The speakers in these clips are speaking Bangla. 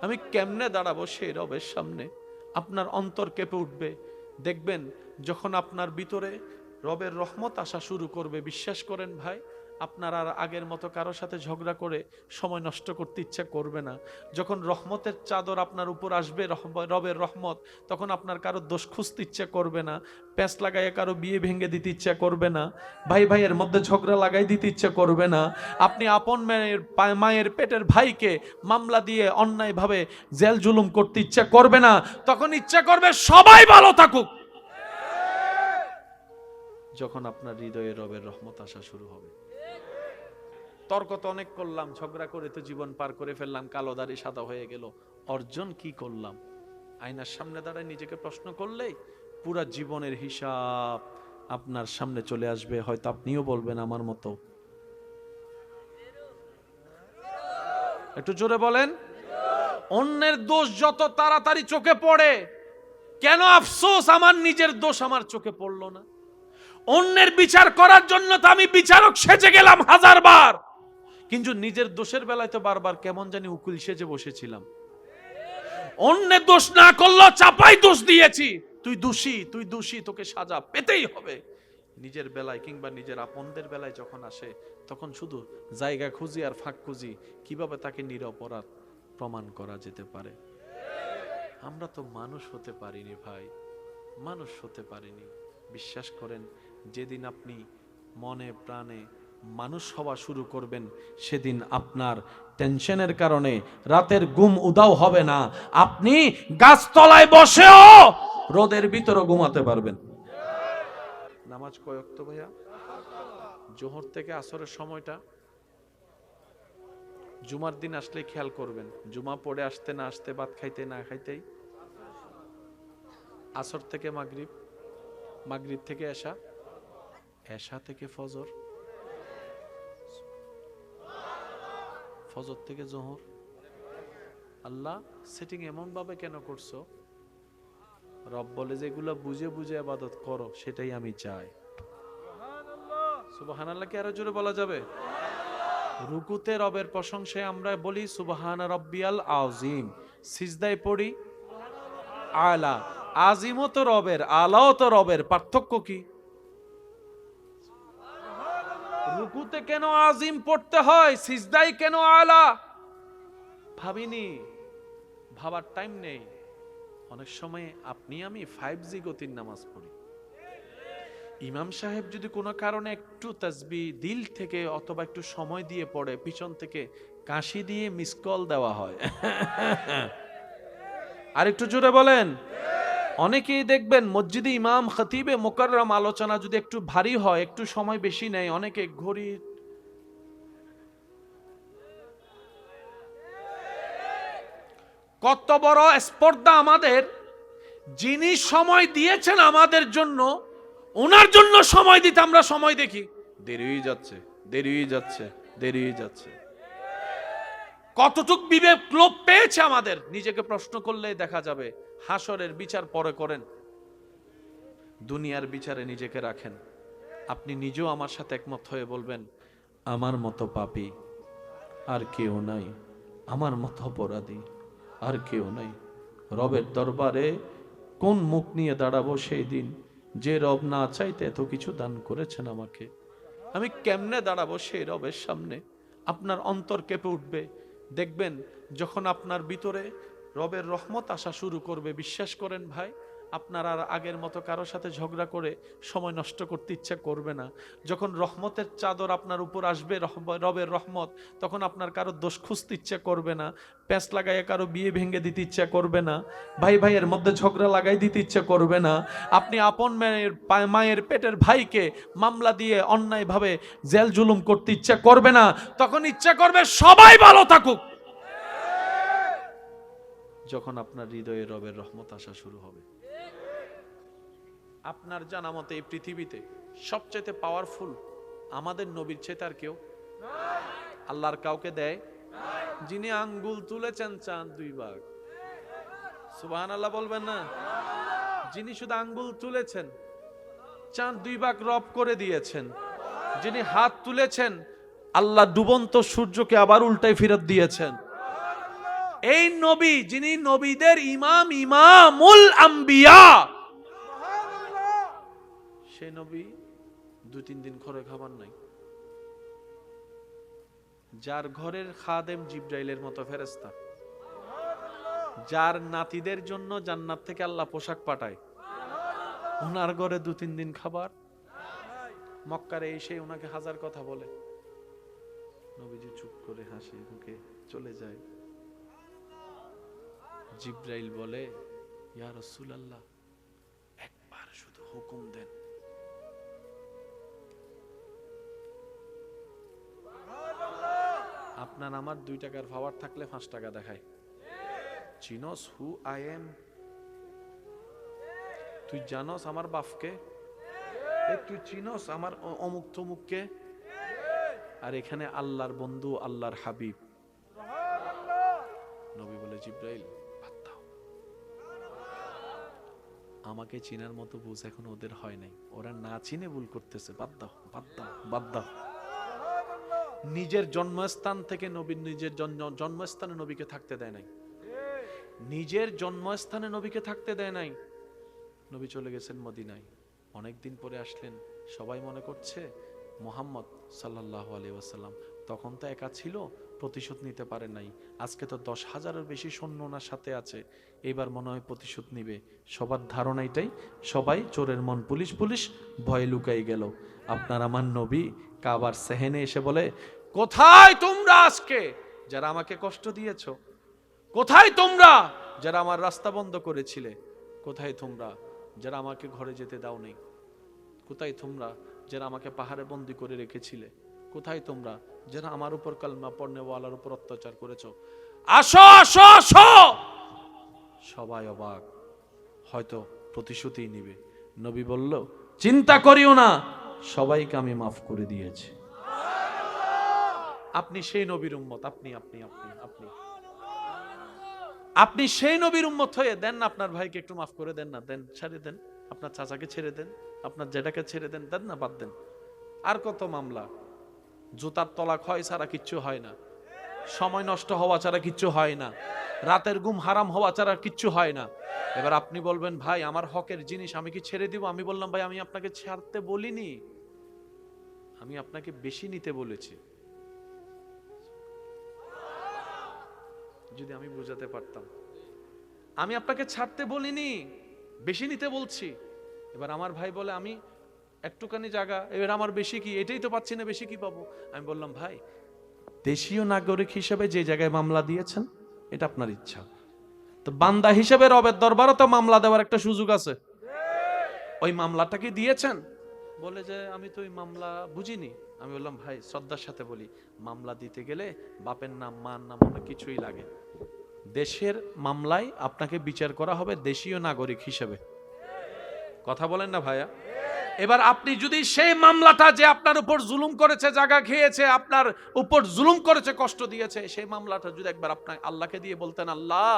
আমি কেমনে দাঁড়াবো সেই রবের সামনে? আপনার অন্তর কেঁপে উঠবে। দেখবেন যখন আপনার ভিতরে রবের রহমত আসা শুরু করবে, বিশ্বাস করেন ভাই, আপনার আর আগের মতো কারোর সাথে ঝগড়া করে সময় নষ্ট করতে ইচ্ছা করবে না। যখন রহমতের চাদর আপনার উপর আসবে, রবের রহমত, তখন আপনার কারো দোষ খুঁজতে ইচ্ছা করবে না। প্যাঁচ লাগাইয়ে কারো বিয়ে ভেঙে দিতে ইচ্ছা করবে না। ভাই ভাইয়ের মধ্যে ঝগড়া লাগাই দিতে ইচ্ছা করবে না। আপনি আপন মায়ের পেটের ভাইকে মামলা দিয়ে অন্যায়ভাবে জেল জুলুম করতে ইচ্ছা করবে না। তখন ইচ্ছা করবে সবাই ভালো থাকুক। যখন আপনার হৃদয়ে রবের রহমত আসা শুরু হবে। তর্ক তো অনেক করলাম, ঝগড়া করে তো জীবন পার করে ফেললাম, কালো দাড়ি সাদা হয়ে গেল, অর্জন কি করলাম? আয়নার সামনে দাঁড়ায় নিজেকে প্রশ্ন করলেই পুরা জীবনের হিসাব আপনার সামনে চলে আসবে। হয়তো আপনিও বলবেন আমার মতো। একটু জোরে বলেন। অন্যের দোষ যত তাড়াতাড়ি চোখে পড়ে, কেন আফসোস আমার নিজের দোষ আমার চোখে পড়লো না? অন্যের বিচার করার জন্য তো আমি বিচারক সেজে গেলাম হাজারবার, কিন্তু নিজের দোষের বেলায় তো বারবার কেমন জানি উকিল সেজে বসেছিলাম। অন্যের দোষ না করলেও চাপাই দোষ দিয়েছি, তুই দোষী, তুই দোষী, তোকে সাজা পেতেই হবে। নিজের বেলায় কিংবা নিজের আপনদের বেলায় যখন আসে, তখন শুধু জায়গা খুঁজি আর ফাঁক খুঁজি কিভাবে তাকে নিরপরাধ প্রমাণ করা যেতে পারে। আমরা তো মানুষ হতে পারিনি ভাই, মানুষ হতে পারিনি। বিশ্বাস করেন, যেদিন আপনি মনে প্রাণে মানুষ হওয়া শুরু করবেন, সেদিন আপনার টেনশনের কারণে রাতের ঘুম উধাও হবে না। আপনি গাছতলায় বসেও রোদের ভিতরে ঘুমাতে পারবেন। নামাজ কয় ওয়াক্ত ভাইয়া? জোহর থেকে আসরের সময়টা। জুমার দিন আসলে খেয়াল করবেন, জুমা পড়ে আসতে না আসতে, ভাত খাইতে না খাইতেই আসর থেকে মাগরিব, মাগরিব থেকে এশা, এশা থেকে ফজর, ফজর থেকে জোহর। আল্লাহ সেটিং এমন ভাবে কেন করছো? রব বলে যে এগুলো বুঝে বুঝে ইবাদত করো, সেটাই আমি চাই। সুবহানাল্লাহ কি আরো জোরে বলা যাবে? রুকুতে রবের প্রশংসায় আমরা বলি সুবহান রাব্বিয়াল আযীম, সিজদায় পড়ি আলা। আজিমও তো রবের, আলাও তো রবের, পার্থক্য কি? রুকুতে কেন আজিম পড়তে হয়, সিজদায় কেন আলা? ভাবিনি, ভাবার টাইম নেই। অনেক সময় আপনি আমি 5G গতির নামাজ পড়ি। ইমাম সাহেব যদি কোনো কারণে একটু তাসবিহ দিল থেকে অথবা একটু সময় দিয়ে পড়ে, পিছন থেকে কাশি দিয়ে মিস কল দেওয়া হয়। আর একটু জোরে বলেন। অনেকেই দেখবেন মসজিদে ইমাম খতিবে মুকাররম আলোচনা যদি একটু ভারী হয়, একটু সময় বেশি নেয়, অনেকে ঘড়ি কত বড় স্পর্ধা আমাদের। যিনি সময় দিয়েছেন আমাদের জন্য, ওনার জন্য সময় দিতে আমরা সময় দেখি দেরি হয়ে যাচ্ছে, দেরি হয়ে যাচ্ছে, দেরি হয়ে যাচ্ছে। কতটুক বিবেক লোপ পেয়েছে আমাদের, নিজেকে প্রশ্ন করলেই দেখা যাবে। হাসরের বিচার পরে করেন, দুনিয়ার বিচারে নিজেকে রাখেন। আপনি নিজেও আমার সাথে একমত হয়ে বলবেন, আমার মতো পাপী আর কেউ নাই, আমার মতো অপরাধী আর কেউ নাই। রবের দরবারে কোন মুখ নিয়ে দাঁড়াবো সেই দিন, যে রব না চাইতে এত কিছু দান করেছেন আমাকে? আমি কেমনে দাঁড়াবো সেই রবের সামনে? আপনার অন্তর কেঁপে উঠবে। দেখবেন যখন আপনার ভিতরে রবের রহমত আসা শুরু করবে, বিশ্বাস করেন ভাই, আপনার আর আগের মতো কারোর সাথে ঝগড়া করে সময় নষ্ট করতে ইচ্ছা করবে না। যখন রহমতের চাদর আপনার উপর আসবে, রবের রহমত, তখন আপনার কারো দোষ খুঁজতে ইচ্ছা করবে না। প্যাঁচ লাগাইয়ে কারো বিয়ে ভেঙে দিতে ইচ্ছা করবে না। ভাই ভাইয়ের মধ্যে ঝগড়া লাগাই দিতে ইচ্ছা করবে না। আপনি আপন মায়ের পেটের ভাইকে মামলা দিয়ে অন্যায়ভাবে জেল জুলুম করতে ইচ্ছা করবে না। তখন ইচ্ছা করবে সবাই ভালো থাকুক। যখন আপনার হৃদয়ে রবের রহমত আসা শুরু হবে। আপনার জানা মতে এই পৃথিবীতে সবচেয়ে পাওয়ারফুল আমাদের নবীর চেয়ে আর কেউ আল্লাহর কাউকে দেয়? যিনি আঙ্গুল তুলেছেন চাঁদ 2 ভাগ, সুবহানাল্লাহ বলবেন না? যিনি শুধু আঙ্গুল তুলেছেন, চাঁদ 2 ভাগ রব করে দিয়েছেন। যিনি হাত তুলেছেন, আল্লাহ ডুবন্ত সূর্যকে আবার উল্টায় ফেরত দিয়েছেন। এই নবী যিনি নবীদের ইমাম, ইমামুল আম্বিয়া, সেই নবী 2-3 দিন ঘরে খাবার নাই। যার ঘরের খাদেম জিবরাইলের মতো ফেরেশতা, যার নাতিদের জন্য জান্নাত থেকে আল্লাহ পোশাক পাঠায়, ওনার ঘরে 2-3 দিন খাবার। মক্কারে এসে ওনাকে হাজার কথা বলে, নবীজি চুপ করে হাসি মুখে চলে যায়। জিবরাইল বলে, ইয়া রাসূলুল্লাহ, একবার শুধু হুকুম দেন। আপনার আমার 2 টাকার পাওয়ার থাকলে 5 টাকা দেখায়। চিনোস হু আই এম? তুই জানোস আমার বাপকে? তুই চিনোস আমার অমুক তমুককে? আর এখানে আল্লাহর বন্ধু, আল্লাহর হাবিব। নবী বলে, জিবরাইল বাদ দাও, আমাকে চিনার মতো বুঝ এখন ওদের হয় নাই, ওরা না চিনে ভুল করতেছে, বাদ দাও বাদ দাও বাদ দাও। নিজের জন্মস্থান থেকে নবী, নিজের জন্মস্থানে নবীকে থাকতে দেয় নাই, নিজের জন্মস্থানে নবীকে থাকতে দেয় নাই। নবী চলে গেছেন মদিনায়, অনেকদিন পরে আসলেন। সবাই মনে করছে মুহাম্মদ সাল্লাল্লাহু আলাইহি ওয়াসাল্লাম তখন তো একা ছিল, প্রতিশোধ নিতে পারে নাই। আজকে তো 10,000-এর বেশি সৈন্য ওনার সাথে আছে, এবার মনে হয় প্রতিশোধ নিবে। সবার ধারণা এটাই, সবাই চোরের মন পুলিশ পুলিশ, ভয়ে লুকাই গেল। আপনার আমার নবী কাবার সেহেনে এসে বলে, কোথায় তোমরা আজকে যারা আমাকে কষ্ট দিয়েছ? কোথায় তোমরা যারা আমার রাস্তা বন্ধ করেছিলে? কোথায় তোমরা যারা আমাকে ঘরে যেতে দাও নেই? কোথায় তোমরা যারা আমাকে পাহাড়ে বন্দী করে রেখেছিলে? কোথায় তোমরা যারা আমার উপর কালমা পড়নেওয়ালার উপর অত্যাচার করেছো? আসো আসো আসো। সবাই অবাক, হয়তো প্রতিশোধই নিবে। নবী বলল, চিন্তা করিও না, সবাইকে আমি মাফ করে দিয়েছি। আপনি সেই নবীর উম্মত, আপনি আপনি আপনি আপনি আপনি সেই নবীর উম্মত হয়ে দেন না, আপনার ভাইকে একটু মাফ করে দেন না, দেন, ছেড়ে দেন, আপনার চাচাকে ছেড়ে দেন, আপনার জেঠাকে ছেড়ে দেন, দেন না, বাদ দেন। আর কত মামলা, জুতার তলা ক্ষয় ছাড়া কিচ্ছু হয় না, সময় নষ্ট হওয়া ছাড়া কিচ্ছু হয় না, রাতের ঘুম হারাম হওয়া ছাড়া কিচ্ছু হয় না। এবার আপনি বলবেন, ভাই আমার হকের জিনিস আমি কি ছেড়ে দিব? আমি বললাম, ভাই আমি আপনাকে ছাড়তে বলিনি, আমি আপনাকে বেশি নিতে বলেছি। যদি আমি বুঝাতে পারতাম, আমি আপনাকে ছাড়তে বলিনি, বেশি নিতে বলছি। এবার আমার ভাই বলে, আমি একটুখানি জায়গা, এবার আমার বেশি কি? এটাই তো পাচ্ছি না, বেশি কি পাবো? আমি বললাম, ভাই দেশীয় নাগরিক হিসেবে যে জায়গায় মামলা দিয়েছেন এটা আপনার ইচ্ছা, তো বান্দা হিসেবে রবের দরবারও তো মামলা দেওয়ার একটা সুযোগ আছে, ওই মামলাটা কি দিয়েছেন? বলে যে আমি তো ওই মামলা বুঝিনি। আমি বললাম, ভাই শ্রদ্ধার সাথে বলি, মামলা দিতে গেলে বাপের নাম, মার নাম, অনেক কিছুই লাগে। দেশের মামলায় আপনাকে বিচার করা হবে দেশীয় নাগরিক হিসেবে। কথা বলেন না ভাইয়া? এবার আপনি যদি সেই মামলাটা, যে আপনার উপর জুলুম করেছে, জায়গা খেয়েছে, আপনার উপর জুলুম করেছে, কষ্ট দিয়েছে, সেই মামলাটা যদি একবার আপনার আল্লাহকে দিয়ে বলতেন, আল্লাহ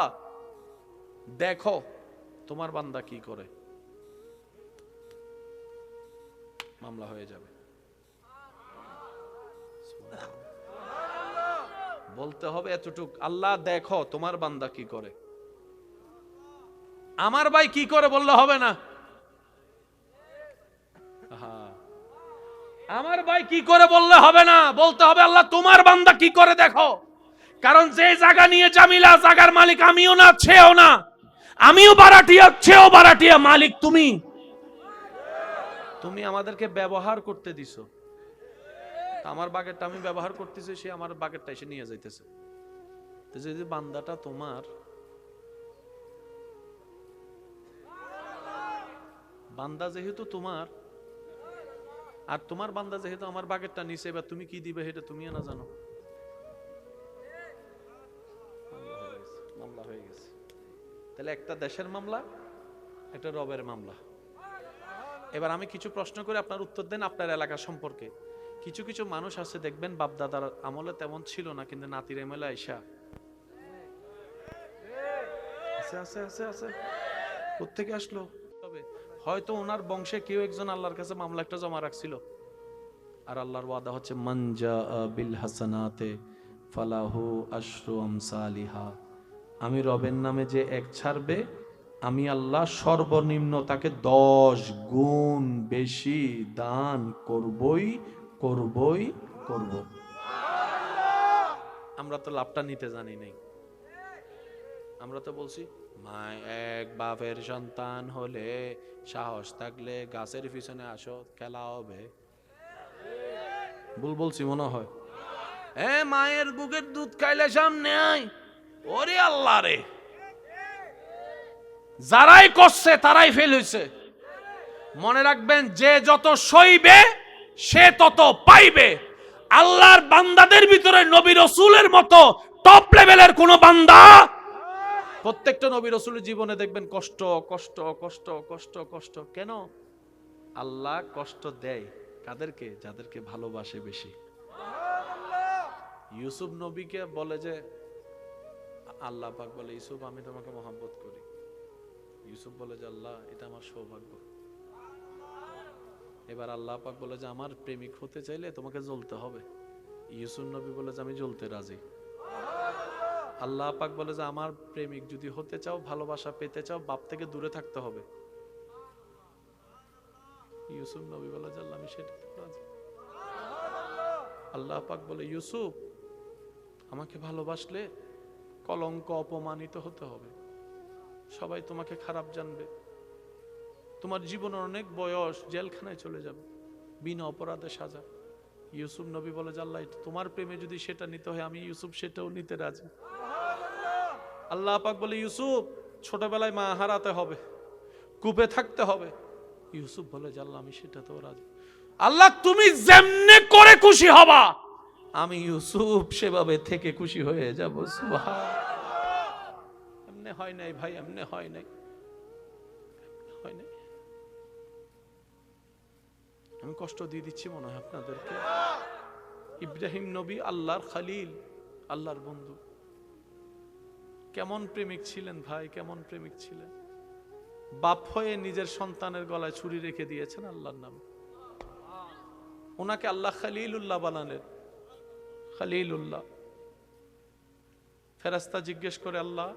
দেখো তোমার বান্দা কি করে, মামলা হয়ে যাবে। বলতে হবে এতটুক, আল্লাহ দেখো তোমার বান্দা কি করে, আমার ভাই কি করে বললে হবে না। আমার ভাই কি করে বললে হবে না, বলতে হবে আল্লাহ তোমার বান্দা কি করে দেখো। কারণ যে জায়গা নিয়ে জামিলা, জায়গার মালিক আমিও না, ছেও না, আমিও বারাটিয়া, ছেও বারাটিয়া, মালিক তুমি। তুমি আমাদেরকে ব্যবহার করতে দিছো, আমার বাগেরটা আমি ব্যবহার করতেছি, সে আমার বাগেরটা এসে নিয়ে যাইতেছে। যদি বান্দাটা তোমার, বান্দা যেহেতু তোমার, আর তোমার বান্দা যেহেতু আমার বাগেরটা নিছে, এবার তুমি কি দিবে এটা তুমিও না জানো। মামলা হয়ে গেছে। তাহলে একটা দেশের মামলা, একটা রবের মামলা। এবার আমি কিছু প্রশ্ন করে আপনার উত্তর দেন আপনার এলাকা সম্পর্কে। কিছু কিছু মানুষ আছে দেখবেন বাপ দাদার আমলে তেমন ছিল না, কিন্তু নাতির এমএলএ আইসা আছে আছে আছে আছে, কোত্থেকে আসলো? তবে হয়তো ওনার বংশে কেউ একজন আল্লাহর কাছে মামলা একটা জমা রাখছিল, আর আল্লাহর ওয়াদা হচ্ছে মান জা বিল হাসানাতে ফালাহু আশরু আমসালিহা, আমি রবের নামে যে এক ছাড়বে, আমি আল্লাহ সর্বনিম্ন তাকে 10 গুণ বেশি দান করবই করবই করব। আমরা তো লাভটা নিতে জানি নাই। আমরা তো বলছি মায় এক বাপের সন্তান হলে সাহস থাকলে গাছের পিছনে আসো, খেলা হবে। ভুল বলছি মনে হয়। মায়ের বুকের দুধ খাইলে সামনে আয়, ওরে আল্লাহ রে, যারাই করছে তারাই ফেল হইছে। মনে রাখবেন, যে যত সইবে সে তত পাইবে। আল্লাহর বান্দাদের ভিতরে নবী রাসূলের মতো টপ লেভেলের কোন বান্দা, প্রত্যেকটা নবী রাসূলের জীবনে দেখবেন কষ্ট কষ্ট কষ্ট কষ্ট কষ্ট। কেন? আল্লাহ কষ্ট দেয় কাদেরকে? যাদেরকে ভালোবাসে বেশি। ইউসুফ নবীকে বলে যে, আল্লাহ পাক বলে ইউসুফ আমি তোমাকে মহব্বত করি। ইউসুফ বলে যে আল্লাহ এটা আমার সৌভাগ্য। এবার আল্লাহ পাক বলে যে আমার প্রেমিক হতে চাইলে তোমাকে জ্বলতে হবে। ইউসুফ নবী বলে যে আমি জ্বলতে রাজি। আল্লাহ পাক বলে যে আমার প্রেমিক যদি হতে চাও, ভালোবাসা পেতে চাও, বাপ থেকে দূরে থাকতে হবে। ইউসুফ নবী বলে যে আল্লাহ আমি সেটাতে রাজি। আল্লাহ পাক বলে ইউসুফ আমাকে ভালোবাসলে কলঙ্ক অপমানিত হতে হবে, সবাই তোমাকে খারাপ জানবে, তোমার জীবনের অনেক বয়স, জেলখানায় চলে যাবে, বিনা অপরাধে সাজা। ইউসুফ নবী বলে যে আল্লাহ তোমার প্রেমে যদি সেটা নিতে হয়, আমি ইউসুফ সেটাও নিতে রাজি। আল্লাহ পাক বলে ইউসুফ ছোটবেলায় মা হারাতে হবে, কূপে থাকতে হবে। ইউসুফ বলে যে আল্লাহ আমি সেটাতেও রাজি। আল্লাহ তুমি যেমনে করে খুশি হবা, আমি ইউসুফ সেভাবে থেকে খুশি হয়ে যাব। সুবহানাল্লাহ। এমনি হয় নাই ভাই, এমনি হয় নাই, হয় নাই। আমি কষ্ট দিয়ে দিচ্ছি মনে হয় আপনাদেরকে। ইব্রাহিম নবী আল্লাহর খলিল, আল্লাহর বন্ধু, কেমন প্রেমিক ছিলেন ভাই, কেমন প্রেমিক ছিলেন। বাপ হয়ে নিজের সন্তানের গলায় ছুরি রেখে দিয়েছেন আল্লাহর নামে। ওনাকে আল্লাহ খলিলুল্লাহ বানালেন, খলিলুল্লাহ। ফেরেশতা জিজ্ঞেস করে আল্লাহ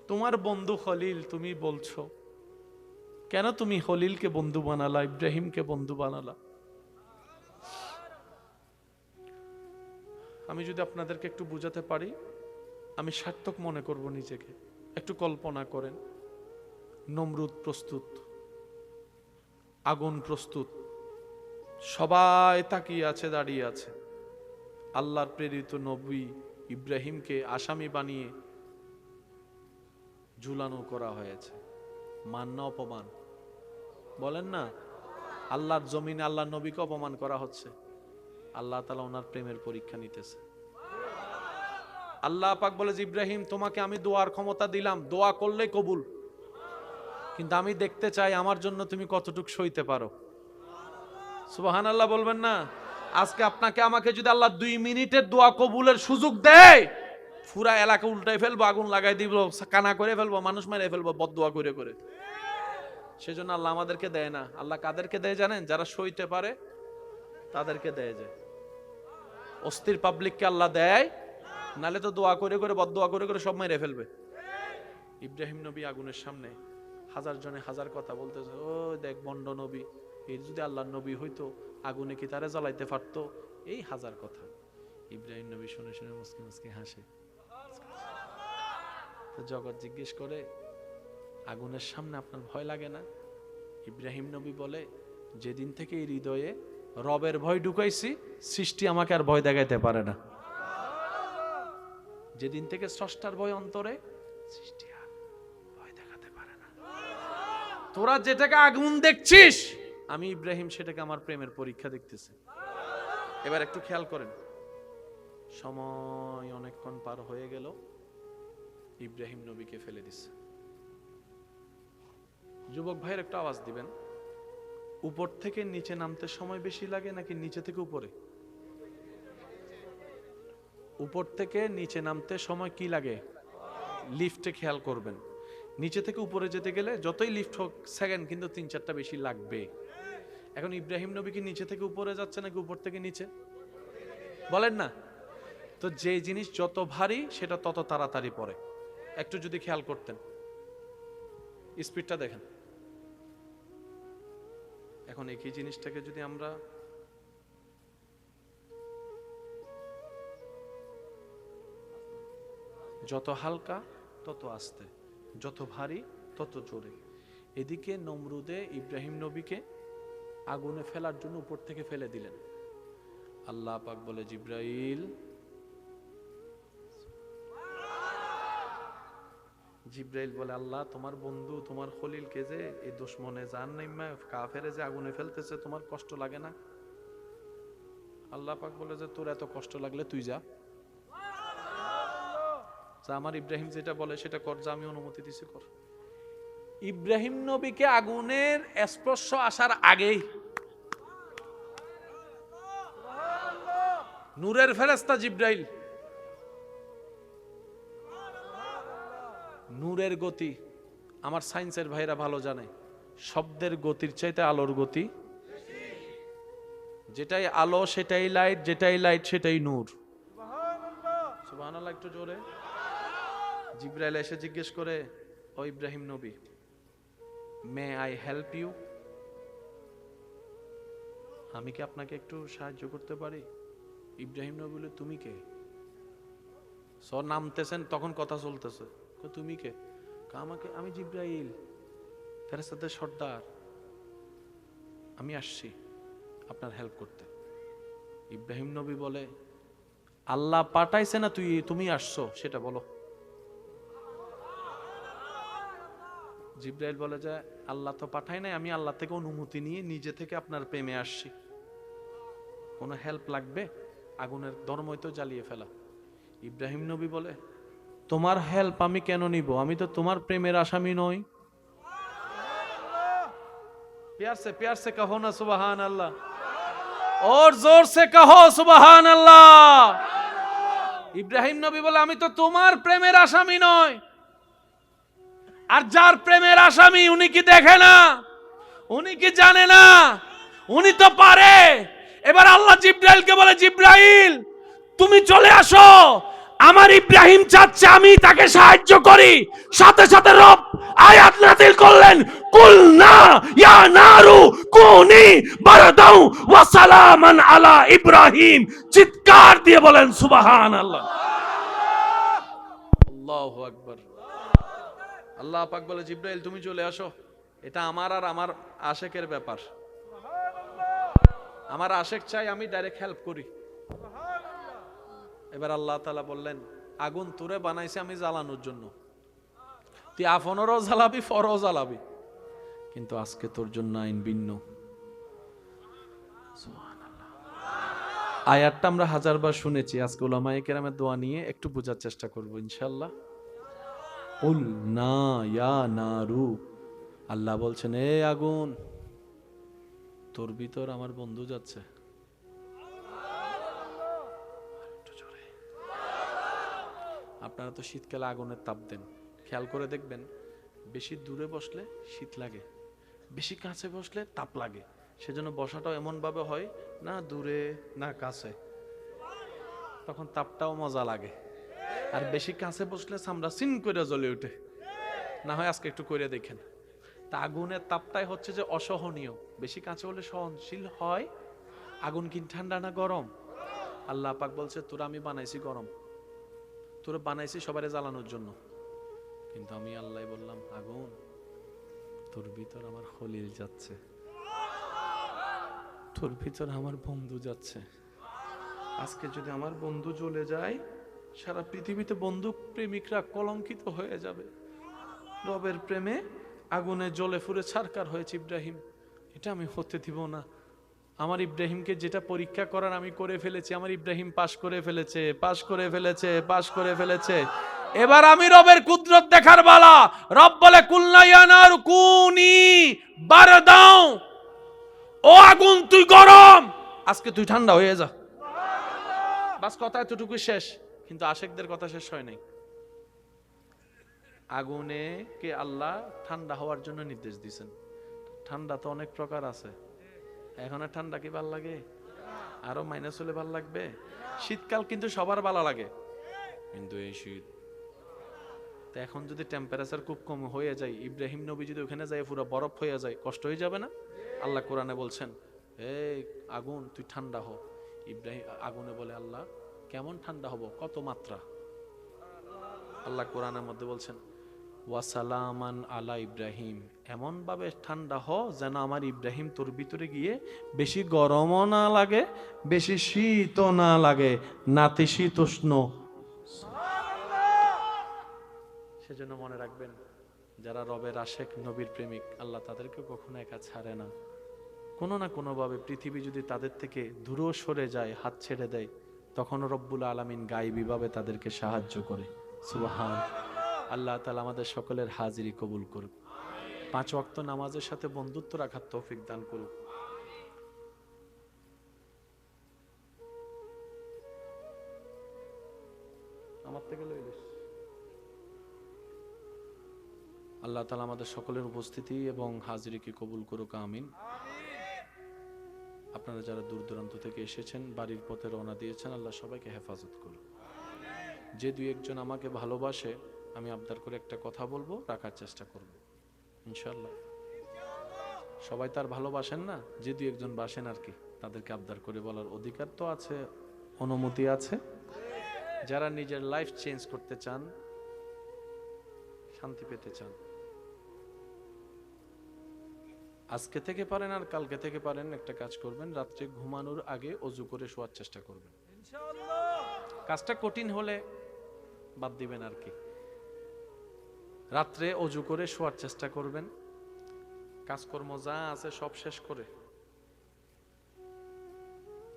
তোমার বন্ধু খলিল তুমি বলছো, কেন তুমি খলিলকে বন্ধু বানালা, ইব্রাহিমকে বন্ধু বানালা? আমি যদি আপনাদেরকে একটু বুঝাতে পারি, আমি সার্থক মনে করব নিজেকে। একটু কল্পনা করেন, নমরুদ প্রস্তুত, আগুন প্রস্তুত, সবাই তাকিয়ে আছে, দাঁড়িয়ে আছে। আল্লাহর প্রেরিত নবী ইব্রাহিমকে আসামি বানিয়ে ঝুলানো করা হয়েছে। মান না অপমান? বলেন না। আল্লাহর জমিনে আল্লাহর নবীকে অপমান করা হচ্ছে। আল্লাহ তাআলা ওনার প্রেমের পরীক্ষা নিতেছে। আল্লাহ পাক বলে যে ইব্রাহিম তোমাকে আমি দোয়ার ক্ষমতা দিলাম, দোয়া করলে কবুল, কিন্তু আমি দেখতে চাই আমার জন্য তুমি কতটুকু সইতে পারো। সুবহানাল্লাহ বলবেন না? আজকে আপনাকে আমাকে যদি আল্লাহ 2 মিনিটের দোয়া কবুলের সুযোগ দেয়, পুরা এলাকা উল্টাই ফেলবো, আগুন লাগাই দিব, কানা করে ফেলবো, মানুষ মেরে ফেলবো বদদোয়া করে করে। সেজন্য আল্লাহ আমাদেরকে দেয় না। আল্লাহ কাদেরকে দেয় জানেন? যারা সইতে পারে তাদেরকে দেয়। যে অস্থির পাবলিককে আল্লাহ দেয়, নালে তো দোয়া করে করে বদদোয়া করে করে সব মেরে ফেলবে। ইব্রাহিম নবী আগুনের সামনে হাজার জনে হাজার কথা বলতেছে, ও দেখ বন্ড নবী, এর যদি আল্লাহর নবী হইতো আগুনে কি তারে জ্বালাইতে পারতো, এই হাজার কথা। ইব্রাহিম নবী শুনে শুনে মুসকি মুসকি হাসে। তো জগৎ জিজ্ঞেস করে আগুনের সামনে আপনার ভয় লাগে না? ইব্রাহিম নবী বলে যেদিন থেকে এই হৃদয়ে রবের ভয় ঢুকাইছি, সৃষ্টি আমাকে আর ভয় দেখাইতে পারে না। যেদিন থেকে স্রষ্টার ভয় অন্তরে, সৃষ্টি আর ভয় দেখাতে পারে না। তোরা যেটাকে আগুন দেখছিস, আমি ইব্রাহিম সেটাকে আমার প্রেমের পরীক্ষা দেখতেছি। এবার একটু খেয়াল করেন, সময় অনেকক্ষণ পার হয়ে গেল, ইব্রাহিম নবীকে ফেলে দিছে। যুবক ভাইয়ের একটা আওয়াজ দিবেন, উপর থেকে নিচে নামতে সময় বেশি লাগে নাকি নিচে থেকে উপরে? উপর থেকে নিচে নামতে সময় কি লাগে? লিফটে খেয়াল করবেন, নিচে থেকে উপরে যেতে গেলে যতই লিফট হোক সেকেন্ড কিন্তু 3-4টা বেশি লাগবে। এখন ইব্রাহিম নবী কি নিচে থেকে উপরে যাচ্ছে নাকি উপর থেকে নিচে? বলেন না। তো তো যে জিনিস যত ভারী সেটা তত তাড়াতাড়ি পড়ে। একটু যদি খেয়াল করতেন, স্পিডটা দেখেন। এখন একই জিনিসটাকে যদি আমরা যত হালকা তত আস্তে, যত ভারী তত জোরে। এদিকে নমরুদে ইব্রাহিম নবীকে আগুনে ফেলার জন্য উপর থেকে ফেলে দিলেন। আল্লাহ পাক বলে, জিব্রাইল, জিব্রাইল বলে, আল্লাহ তোমার বন্ধু তোমার খলিলকে যে এই দুশমনে জান নাইমা কাফেরে যে আগুনে ফেলতেছে, তোমার কষ্ট লাগে না? আল্লাহ পাক বলে যে তোর এত কষ্ট লাগলে তুই যা, আমার ইব্রাহিম যেটা বলে সেটা কর, যা, আমি অনুমতি দিছি, কর। ইব্রাহিম নবীকে আগুনের স্পর্শ আসার আগেই নূরের ফেরেশতা জিব্রাইল, নূরের গতি আমার সায়েন্সের ভাইরা ভালো জানে, শব্দের গতির চাইতে আলোর গতি, যেটাই আলো সেটাই লাইট, যেটাই লাইট সেটাই নূর। সুবহানাল্লাহ, একটু জোরে। জিব্রাইল এসে জিজ্ঞেস করে, ও ইব্রাহিম নবী, মে আই হেল্প ইউ? আমি কি আপনাকে একটু সাহায্য করতে পারি? ইব্রাহিম নবী বলে, তুমি কে? সর নামতেছেন, তখন কথা চলতেছে, তুমি কে? আমাকে, আমি জিব্রাইল, ফেরেশতাদের সর্দার, আমি আসছি আপনার হেল্প করতে। ইব্রাহিম নবী বলে, আল্লাহ পাঠাইছে না তুমি আসছো সেটা বলো। জিব্রাইল বলে যে আল্লাহ তো পাঠায় নাই, আমি আল্লাহ থেকে অনুমতি নিয়ে নিজে থেকে আপনার প্রেমে আসছি। কোনো হেল্প লাগবে? আগুনের ধর্মই তো জ্বালিয়ে ফেলা। ইব্রাহিম নবী বলে, তোমার হেল্প আমি কেন নিব? আমি তো তোমার প্রেমের আসামি নই। प्यार से कहो ना सुबहान अल्लाह, और जोर से कहो सुबहान अल्लाह। ইব্রাহিম নবী বলে, আমি তো তোমার প্রেমের আসামি নয়। আর যার প্রেমের আসামি উনি কি দেখে না? উনি কি জানে না? উনি তো পারে। এবার আল্লাহ জিব্রাইলকে বলে, জিব্রাইল তুমি চলে আসো, আমার ইব্রাহিম চাচ্ছে আমি তাকে সাহায্য করি। সাথে সাথে রব আয়াত নাযিল করলেন, কুলনা ইয়া নারু কুনি বারদাউ ওয়া সালামান আলা ইব্রাহিম। চিৎকার দিয়ে বলেন সুবহানাল্লাহ। আল্লাহু আকবার। আল্লাহ পাক বলে, জিব্রাইল তুমি চলে আসো, এটা আমার আর আমার আশেকের ব্যাপার। আমার আশেক চাই আমি ডাইরেক্ট হেল্প করি। এবার আল্লাহ তাআলা বললেন, আগুন তোরে বানাইছে আমি জ্বালানোর জন্য, তুই আপনেরও জ্বালাবি পরও জ্বালাবি, কিন্তু আজকে তোর জন্য আইন ভিন্ন। সুবহানাল্লাহ। আয়াতটা আমরা হাজারবার শুনেছি, আজকে উলামায়ে কেরামের দোয়া নিয়ে একটু বোঝার চেষ্টা করব ইনশাআল্লাহ। কুল না ইয়া নারু, আল্লাহ বলছেন, এ আগুন, তোর ভিতর আমার বন্ধু যাচ্ছে। আপনারা তো শীতকালে আগুনের তাপ দেন, খেয়াল করে দেখবেন, বেশি দূরে বসলে শীত লাগে, বেশি কাছে বসলে তাপ লাগে। সেজন্য বসাটাও এমন ভাবে হয় না দূরে না কাছে, তখন তাপটাও মজা লাগে। আর বেশি কাছে বসলে চামড়া চিন করে জ্বলে ওঠে। না হয় আজকে একটু করে দেখেন। তা আগুনের তাপটাই হচ্ছে যে অসহনীয়, বেশি কাছে হলে সহনশীল হয়। আগুন কি ঠান্ডা না গরম? আল্লাহ পাক বলছে, তোরা আমি বানাইছি গরম, তোরা বানাইছি সবারে জ্বালানোর জন্য, কিন্তু আমি আল্লাহ বললাম, আগুন তোর ভিতর আমার খলিল যাচ্ছে, তোর ভিতর আমার বন্ধু যাচ্ছে। আজকে যদি আমার বন্ধু জ্বলে যায়, সারা পৃথিবীতে বন্ধু প্রেমিকরা কলঙ্কিত হয়ে যাবে। রবের প্রেমে আগুনে জ্বলে ফুরে ছারকার হয়েছে ইব্রাহিম, এটা আমি হতে দিব না। আমার ইব্রাহিমকে যেটা পরীক্ষা করার আমি করে ফেলেছি, আমার ইব্রাহিম পাশ করে ফেলেছে, পাশ করে ফেলেছে, পাশ করে ফেলেছে। এবার আমি রবের কুদরত দেখার বালা। রব বলে, কুলনা ইয়া নারু কুনি বারদাও, ও আগুন তুই গরম, আজকে তুই ঠান্ডা হয়ে যা। বাস কথা এতটুকু শেষ, কিন্তু আশেকদের কথা শেষ হয় নাই। আগুনে কে আল্লাহ ঠান্ডা হওয়ার জন্য নির্দেশ দিয়েছেন। ঠান্ডা তো অনেক প্রকার আছে, এখন আর ঠান্ডা কি ভাল লাগে? আরো মাইনাস হলে ভালো লাগবে? শীতকাল কিন্তু সবার ভালো লাগে, কিন্তু এই শীত তো এখন যদি টেম্পারেচার খুব কম হয়ে যায়, ইব্রাহিম নবী যদি ওখানে যায় পুরো বরফ হয়ে যায়, কষ্ট হয়ে যাবে না? আল্লাহ কোরআনে বলছেন, এই আগুন তুই ঠান্ডা হ। ইব্রাহিম আগুনে বলে, আল্লাহ কেমন ঠান্ডা হব, কত মাত্রা? আল্লাহ কোরআনের মধ্যে বলছেন, ওয়াসালামান আলা ইব্রাহিম, এমন ভাবে ঠান্ডা হ যেন আমার ইব্রাহিম তোর ভিতরে গিয়ে বেশি গরমও না লাগে, বেশি শীতও না লাগে, নাতিশীতোষ্ণ। সেজন্য মনে রাখবেন, যারা রবের আশেক, নবীর প্রেমিক, আল্লাহ তাদেরকে কখনো একা ছাড়ে না। কোনো না কোনো ভাবে পৃথিবী যদি তাদের থেকে দূরেও সরে যায়, হাত ছেড়ে দেয়, তখনও রব্বুল আলামিন গায়বী ভাবে তাদেরকে সাহায্য করে। সুবহান আল্লাহ তাআলা আমাদের সকলের হাজিরি কবুল করুক। 5 ওয়াক্ত নামাজের সাথে বন্ধুত্ব রাখার তৌফিক দান করুক। আমার থেকে লইলিস। আল্লাহ তাআলা আমাদের সকলের উপস্থিতি এবং হাজিরিকে কবুল করুক, আমিন। আপনারা যারা দূর দূরান্ত থেকে এসেছেন, বাড়ির পথে রওনা দিয়েছেন, আল্লাহ সবাইকে হেফাজত করুন। যে দুই একজন আমাকে ভালোবাসে, আমি আবদার করে একটা কথা বলবো, রাখার চেষ্টা করব ইনশাআল্লাহ। সবাই তার ভালোবাসেন না, যে দুই একজন বাসেন আর কি, তাদেরকে আবদার করে বলার অধিকার তো আছে, অনুমতি আছে। যারা নিজের লাইফ চেঞ্জ করতে চান, শান্তি পেতে চান, আজকে থেকে পারেন আর কালকে থেকে পারেন, একটা কাজ করবেন, রাত্রে ঘুমানোর আগে অজু করে শোয়ার চেষ্টা করবেন। কাজটা কঠিন হলে বাদ দিবেন আর কি। রাত্রে অজু করে শোয়ার চেষ্টা করবেন, কাজকর্ম যা আছে সব শেষ করে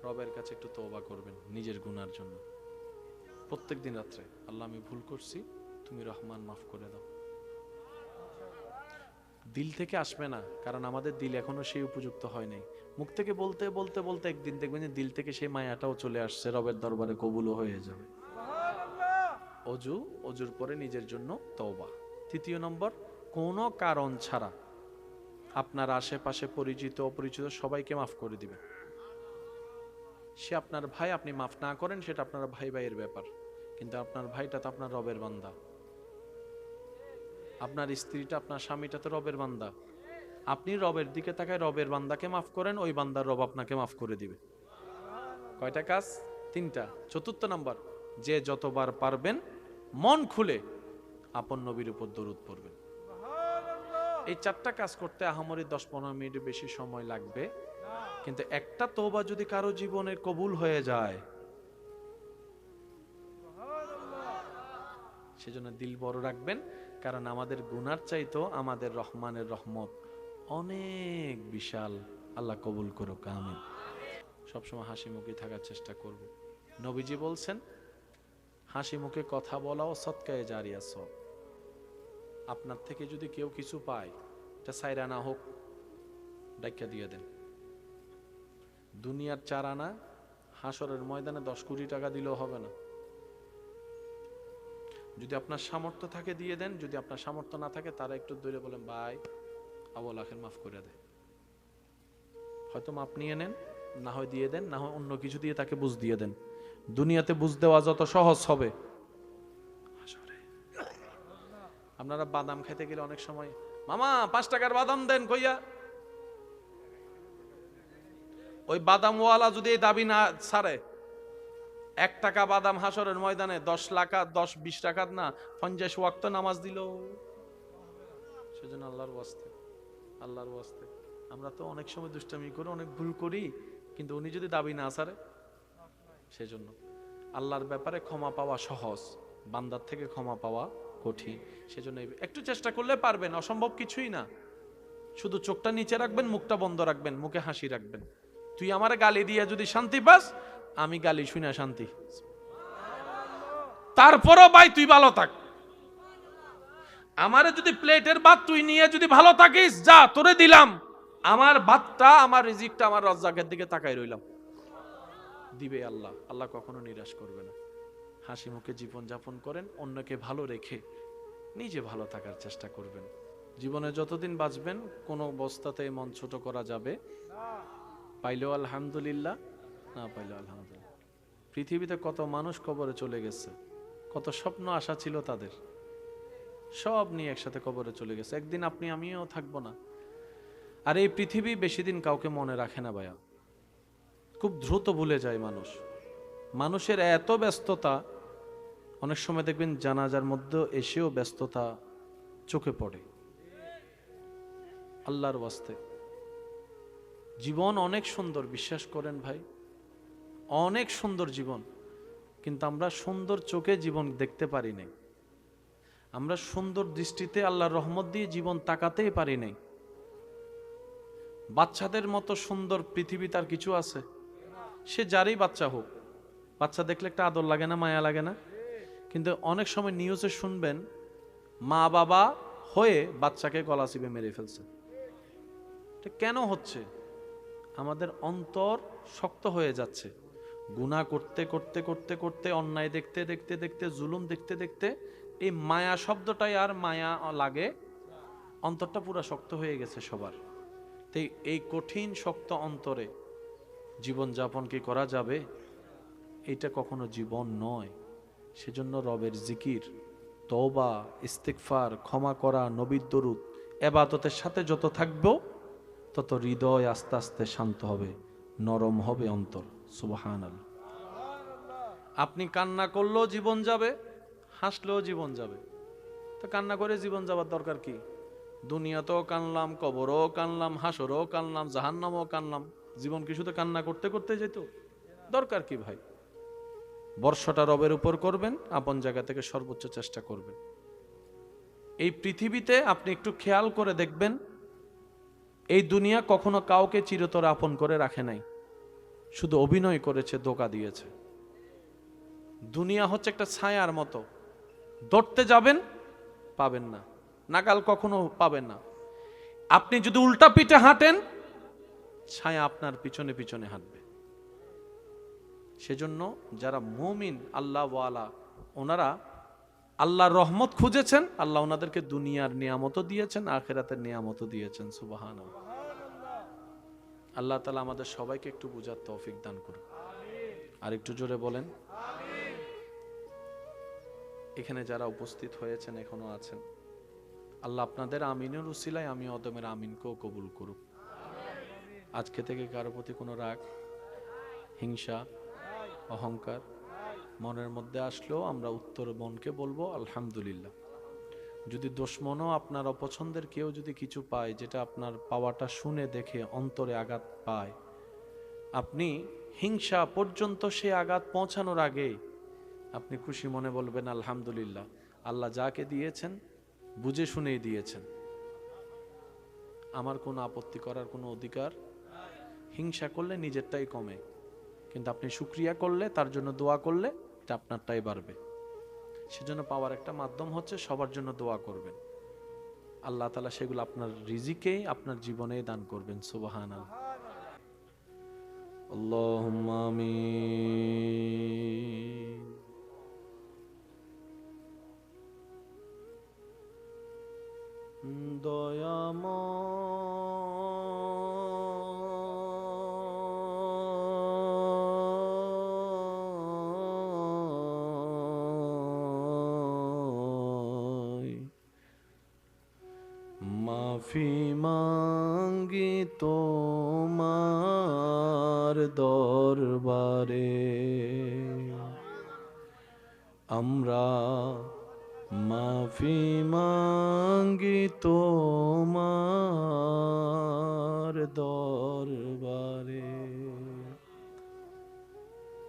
রবের কাছে একটু তওবা করবেন নিজের গুনার জন্য। প্রত্যেকদিন রাত্রে, আল্লাহ আমি ভুল করছি, তুমি রহমান, মাফ করে দাও। দিল থেকে আসবে না, কারণ আমাদের দিল এখনো সেই উপযুক্ত হয় নাই। মুখ থেকে বলতে বলতে বলতে একদিন দেখবেন যে দিল থেকে সেই মায়াটাও চলে আসছে, রবের দরবারে কবুলও হয়ে যাবে। অজু, অজুর পরে নিজের জন্য তওবা। 3 নম্বর, কোনো কারণ ছাড়া আপনার আশেপাশে পরিচিত অপরিচিত সবাইকে মাফ করে দিবেন। সে আপনার ভাই, আপনি মাফ না করেন সেটা আপনার ভাই ভাইয়ের ব্যাপার, কিন্তু আপনার ভাইটা তো আপনার রবের বান্দা, আপনার স্ত্রীটা, আপনার স্বামীটা তো রবের বান্দা। আপনি রবের দিকে তাকায় রবের বান্দাকে মাফ করেন, ওই বান্দার রব আপনাকে মাফ করে দিবে। কয়টা কাজ? 3টা। 4 নম্বর, যে যতবার পারবেন মন খুলে আপন নবীর উপর দরুদ পড়বেন। এই 4টা কাজ করতে আহামরি 10-15 মিনিটের বেশি সময় লাগবে, কিন্তু একটা তওবা যদি কারো জীবনে কবুল হয়ে যায়, সেজন্য দিল বড় রাখবেন, কারণ আমাদের গুনার চাইতো আমাদের রহমানের রহমত অনেক বিশাল। আল্লাহ কবুল করুক, আমিন। সবসময় হাসি মুখে থাকার চেষ্টা করব। নবীজি বলছেন, হাসি মুখে কথা বলাও সদকায়ে জারিয়া সব। আপনার থেকে যদি কেউ কিছু পায়, এটা সাইরা না হোক, ডাক্কা দিয়ে দেন। দুনিয়ার 4 আনা হাসরের ময়দানে 10 কোটি টাকা দিলেও হবে না। যদি আপনার সামর্থ্য থাকে দিয়ে দেন, যদি আপনার সামর্থ্য না থাকে তারা একটু দূরে বলেন, ভাই আবুল আখের মাফ করে দেয়। হয়তো মাপ নিয়ে নেন, না হয় দিয়ে দেন, না হয় অন্য কিছু দিয়ে তাকে বুঝ দিয়ে দেন। দুনিয়াতে বুঝ দেওয়া যত সহজ হবে, আপনারা বাদাম খেতে গেলে অনেক সময়, মামা 5 টাকার বাদাম দেন কইয়া, ওই বাদামওয়ালা যদি এই দাবি না ছাড়ে, 1 টাকা বাদাম হাসরের ময়দানে 10-20 টাকা না 50 ওয়াক্ত নামাজ দিল। সেজন্য আল্লাহর ওয়াস্তে, আল্লাহর ওয়াস্তে, আমরা তো অনেক সময় দুষ্টামি করে অনেক ভুল করি, কিন্তু উনি যদি দাবি না ছাড়ে, সেজন্য আল্লাহর ব্যাপারে ক্ষমা পাওয়া সহজ, বান্দার থেকে ক্ষমা পাওয়া কঠিন। সেজন্য একটু চেষ্টা করলে পারবেন, অসম্ভব কিছুই না। শুধু চোখটা নিচে রাখবেন, মুখটা বন্ধ রাখবেন, মুখে হাসি রাখবেন। তুই আমারে গালি দিয়ে যদি শান্তি পাস, আমি গালি শুনে শান্তি। তারপরও ভাই তুই ভালো থাক। আমারে যদি প্লেটের ভাত তুই নিয়ে যদি ভালো থাকিস, যা তোরে দিলাম, আমার ভাতটা, আমার রিজিকটা আমার রাজ্জাকের দিকে তাকাই রইলাম, দিবে আল্লাহ। আল্লাহ কখনো নিরাশ করবে না। হাসি মুখে জীবন যাপন করেন, অন্যকে ভালো রেখে নিজে ভালো থাকার চেষ্টা করবেন। জীবনে যতদিন বাঁচবেন, কোনো অবস্থাতেই মন ছোট করা যাবে। পাইলেও আলহামদুলিল্লাহ, না পাইলে আলহামদুলিল্লাহ। পৃথিবীতে কত মানুষ কবরে চলে গেছে, কত স্বপ্ন আশা ছিল তাদের, সব নিয়ে একসাথে কবরে চলে গেছে। একদিন আপনি আমিও থাকবো না। আর এই পৃথিবী বেশি দিন কাউকে মনে রাখে না ভাইয়া, খুব দ্রুত ভুলে যায় মানুষ। মানুষের এত ব্যস্ততা, অনেক সময় দেখবেন জানাজার মধ্যে এসেও ব্যস্ততা চোখে পড়ে। আল্লাহর ওয়াস্তে জীবন অনেক সুন্দর, বিশ্বাস করেন ভাই, অনেক সুন্দর জীবন, কিন্তু আমরা সুন্দর চোখে জীবন দেখতে পারি নাই। আমরা সুন্দর দৃষ্টিতে আল্লাহর রহমত দিয়ে জীবন তাকাতেই পারি নাই। বাচ্চাদের মতো সুন্দর পৃথিবী তার কিছু আছে? সে যারই বাচ্চা হোক, বাচ্চা দেখলে একটা আদর লাগে না, মায়া লাগে না? কিন্তু অনেক সময় নিউজে শুনবেন মা বাবা হয়ে বাচ্চাকে গলা চিপে মেরে ফেলছে। এটা কেন হচ্ছে? আমাদের অন্তর শক্ত হয়ে যাচ্ছে। গুনাহ করতে করতে করতে করতে, অন্যায় দেখতে দেখতে দেখতে, জুলুম দেখতে দেখতে এই মায়া শব্দটাই আর মায়া লাগে, অন্তরটা পুরো শক্ত হয়ে গেছে সবার। তাই এই কঠিন শক্ত অন্তরে জীবন যাপন কি করা যাবে? এটা কখনো জীবন নয়। সেজন্য রবের জিকির, তওবা, ইস্তিগফার, ক্ষমা করা, নবীর দরুদ, ইবাদতের সাথে যত থাকবো তত হৃদয় আস্তে আস্তে শান্ত হবে, নরম হবে অন্তর। সুবহানাল্লাহ। আপনি কান্না করলেও জীবন যাবে, হাসলেও জীবন যাবে। তো কান্না করে জীবন যাবার দরকার কি? দুনিয়াতেও কানলাম, কবরও কানলাম, হাসরও কানলাম, জাহান্নামও কানলাম, জীবন কি শুধু কান্না করতে করতে যেত? দরকার কি ভাই? বর্ষটা রবের উপর করবেন, আপন জায়গা থেকে সর্বোচ্চ চেষ্টা করবেন। এই পৃথিবীতে আপনি একটু খেয়াল করে দেখবেন, এই দুনিয়া কখনো কাউকে চিরতরে আপন করে রাখে নাই, শুধু অভিনয় করেছে, ধোঁকা দিয়েছে। দুনিয়া হচ্ছে একটা ছায়ার মতো, ধরতে যাবেন পাবেন না, নাগাল কখনো পাবেন না। আপনি যদি উল্টা পিঠে হাঁটেন, ছায়া আপনার পিছনে পিছনে হাঁটবে। সেজন্য যারা মুমিন আল্লাহ ওয়ালা, ওনারা আল্লাহর রহমত খুঁজেছেন, আল্লাহ ওনাদেরকে দুনিয়ার নিয়ামতও দিয়েছেন, আখিরাতের নিয়ামতও দিয়েছেন। সুবহানাল্লাহ। আল্লাহ তাআলা আমাদের সবাইকে একটু বুঝার তৌফিক দান করুন। আর একটু জোরে বলেন আমিন। এখানে যারা উপস্থিত হয়েছেন, এখনো আছেন, আল্লাহ আপনাদের আমিনের উসিলায় আমি অদমের আমিনকেও কবুল করুক। আজকে থেকে কারো প্রতি কোনো রাগ, হিংসা, অহংকার মনের মধ্যে আসলেও আমরা উত্তর মনকে বলবো আলহামদুলিল্লাহ। যদি দুশমনও আপনার অপছন্দের কেউ যদি কিছু পায়, যেটা আপনার পাওয়াটা শুনে দেখে অন্তরে আঘাত পায়, আপনি হিংসা পর্যন্ত সে আঘাত পৌঁছানোর আগে আপনি খুশি মনে বলবেন আলহামদুলিল্লাহ, আল্লাহ যাকে দিয়েছেন বুঝে শুনেই দিয়েছেন, আমার কোনো আপত্তি করার কোনো অধিকার। হিংসা করলে নিজেরটাই কমে, কিন্তু আপনি শুকরিয়া করলে, তার জন্য দোয়া করলে, এটা আপনারটাই বাড়বে। সেজন্য পাওয়ার একটা মাধ্যম হচ্ছে সবার জন্য দোয়া করবেন, আল্লাহ তাআলা সেগুলো আপনার রিজিকেই, আপনার জীবনেই দান করবেন। সুবহানাল্লাহ। আল্লাহুম্মা আমিন। দয়াময় মাফি মাঙ্গি তোমার দরবারে, আমরা মাফি মাঙ্গি তোমার দরবারে।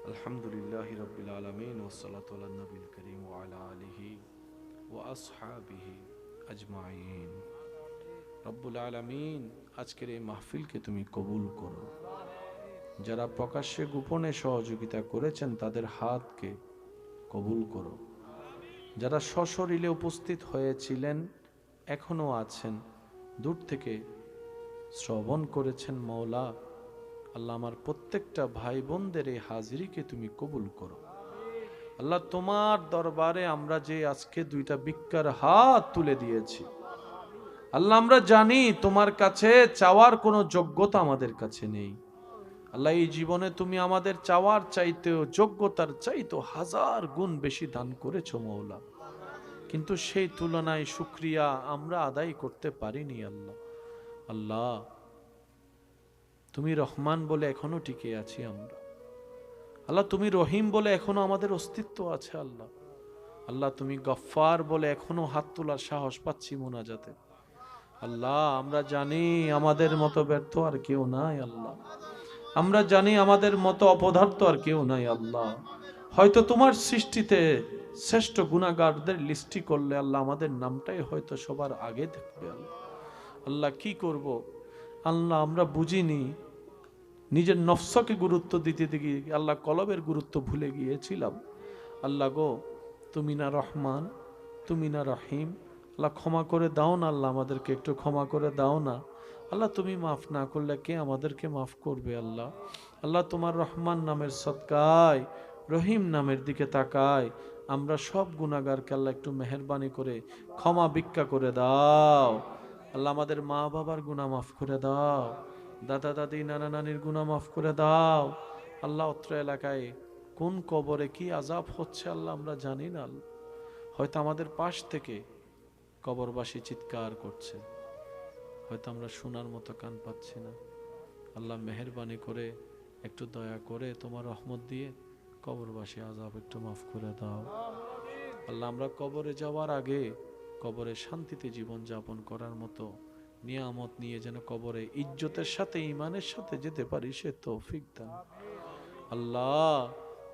আলহামদুলিল্লাহি রাব্বিল আলামিন ওয়াসসালাতু আলা নবিল কারীম ওয়া আলা আলিহি ওয়া আসহাবিহি আজমাইন। রব্বুল আলামিন আজকের এই মাহফিলকে তুমি কবুল করো। যারা প্রকাশ্যে গোপনে সহযোগিতা করেছেন তাদের হাতকে কবুল করো। যারা সশরীরে উপস্থিত হয়েছিলেন, এখনো আছেন, দূর থেকে শ্রবণ করেছেন, মওলা আল্লাহ আমার প্রত্যেকটা ভাই বোনদের এই হাজিরিকে তুমি কবুল করো। আল্লাহ তোমার দরবারে আমরা যে আজকে দুইটা ভিক্ষার হাত তুলে দিয়েছি, আল্লাহ আমরা জানি তোমার কাছে চাওয়ার কোনো যোগ্যতা আমাদের কাছে নেই। আল্লাহ এই জীবনে তুমি আমাদের চাওয়ার চাইতেও যোগ্যতার চাইতেও 1000 গুণ বেশি দান করেছো মওলা, কিন্তু সেই তুলনায় শুকরিয়া আমরা আদায় করতে পারিনি আল্লাহ। আল্লাহ তুমি রহমান বলে এখনো টিকে আছি আমরা। আল্লাহ তুমি রহিম বলে এখনো আমাদের অস্তিত্ব আছে আল্লাহ। আল্লাহ তুমি গফফার বলে এখনো হাত তোলার সাহস পাচ্ছি মুনাজাতে। আল্লাহ আমরা জানি আমাদের মতো ব্যর্থ আর কেউ নাই আল্লাহ, আমরা জানি আমাদের মতো অপদার্থ আর কেউ নাই আল্লাহ। হয়তো তোমার সৃষ্টিতে শ্রেষ্ঠ গুনাহগারদের লিস্টি করলে আল্লাহ আমাদের নামটাই হয়তো সবার আগে থাকবে আল্লাহ। আল্লাহ কি করব আল্লাহ, আমরা বুঝিনি, নিজের নফসকে গুরুত্ব দিতে দিতে আল্লাহ কলবের গুরুত্ব ভুলে গিয়েছিলাম। আল্লাহ গো তুমি না রহমান, তুমি না রহিম, আল্লাহ ক্ষমা করে দাও না আল্লাহ, আমাদেরকে একটু ক্ষমা করে দাও না আল্লাহ। তুমি মাফ না করলে কে আমাদেরকে মাফ করবে আল্লাহ। আল্লাহ তোমার রহমান নামের সদকায়, রহিম নামের দিকে তাকায় আমরা সব গুনাহগারকে আল্লাহ একটু মেহেরবানি করে ক্ষমা ভিক্ষা করে দাও আল্লাহ। আমাদের মা বাবার গুনাহ মাফ করে দাও, দাদা দাদি নানা নানির গুনাহ মাফ করে দাও আল্লাহ। অত্র এলাকায় কোন কবরে কি আযাব হচ্ছে আল্লাহ আমরা জানি না আল্লাহ। হয়তো আমাদের পাশ থেকে কবরবাসী চিৎকার করছে, হয়তো আমরা শোনার মতো কান পাচ্ছি না। আল্লাহ মেহেরবানি করে একটু দয়া করে তোমার রহমত দিয়ে কবরবাসী আযাব একটু মাফ করে দাও আল্লাহ। আমরা কবরে যাওয়ার আগে কবরে শান্তিতে জীবন যাপন করার মতো নিয়ামত নিয়ে যেন কবরে ইজ্জতের সাথে ঈমানের সাথে যেতে পারি সে তৌফিক দান আল্লাহ।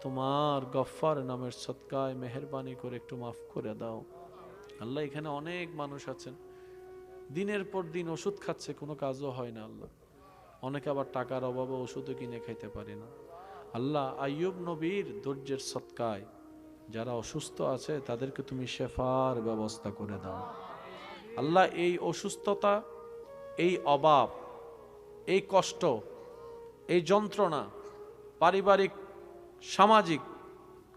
তোমার গফফার নামের সদকায় মেহেরবানি করে একটু মাফ করে দাও আল্লাহ। এখানে অনেক মানুষ আছেন দিনের পর দিন ওষুধ খাচ্ছে, কোনো কাজও হয় না আল্লাহ। অনেকে আবার টাকার অভাবে ওষুধও কিনে খাইতে পারে না আল্লাহ। আইয়ুব নবীর ধৈর্যের সদকায় যারা অসুস্থ আছে তাদেরকে তুমি শেফার ব্যবস্থা করে দাও আল্লাহ। এই অসুস্থতা, এই অভাব, এই কষ্ট, এই যন্ত্রণা, পারিবারিক সামাজিক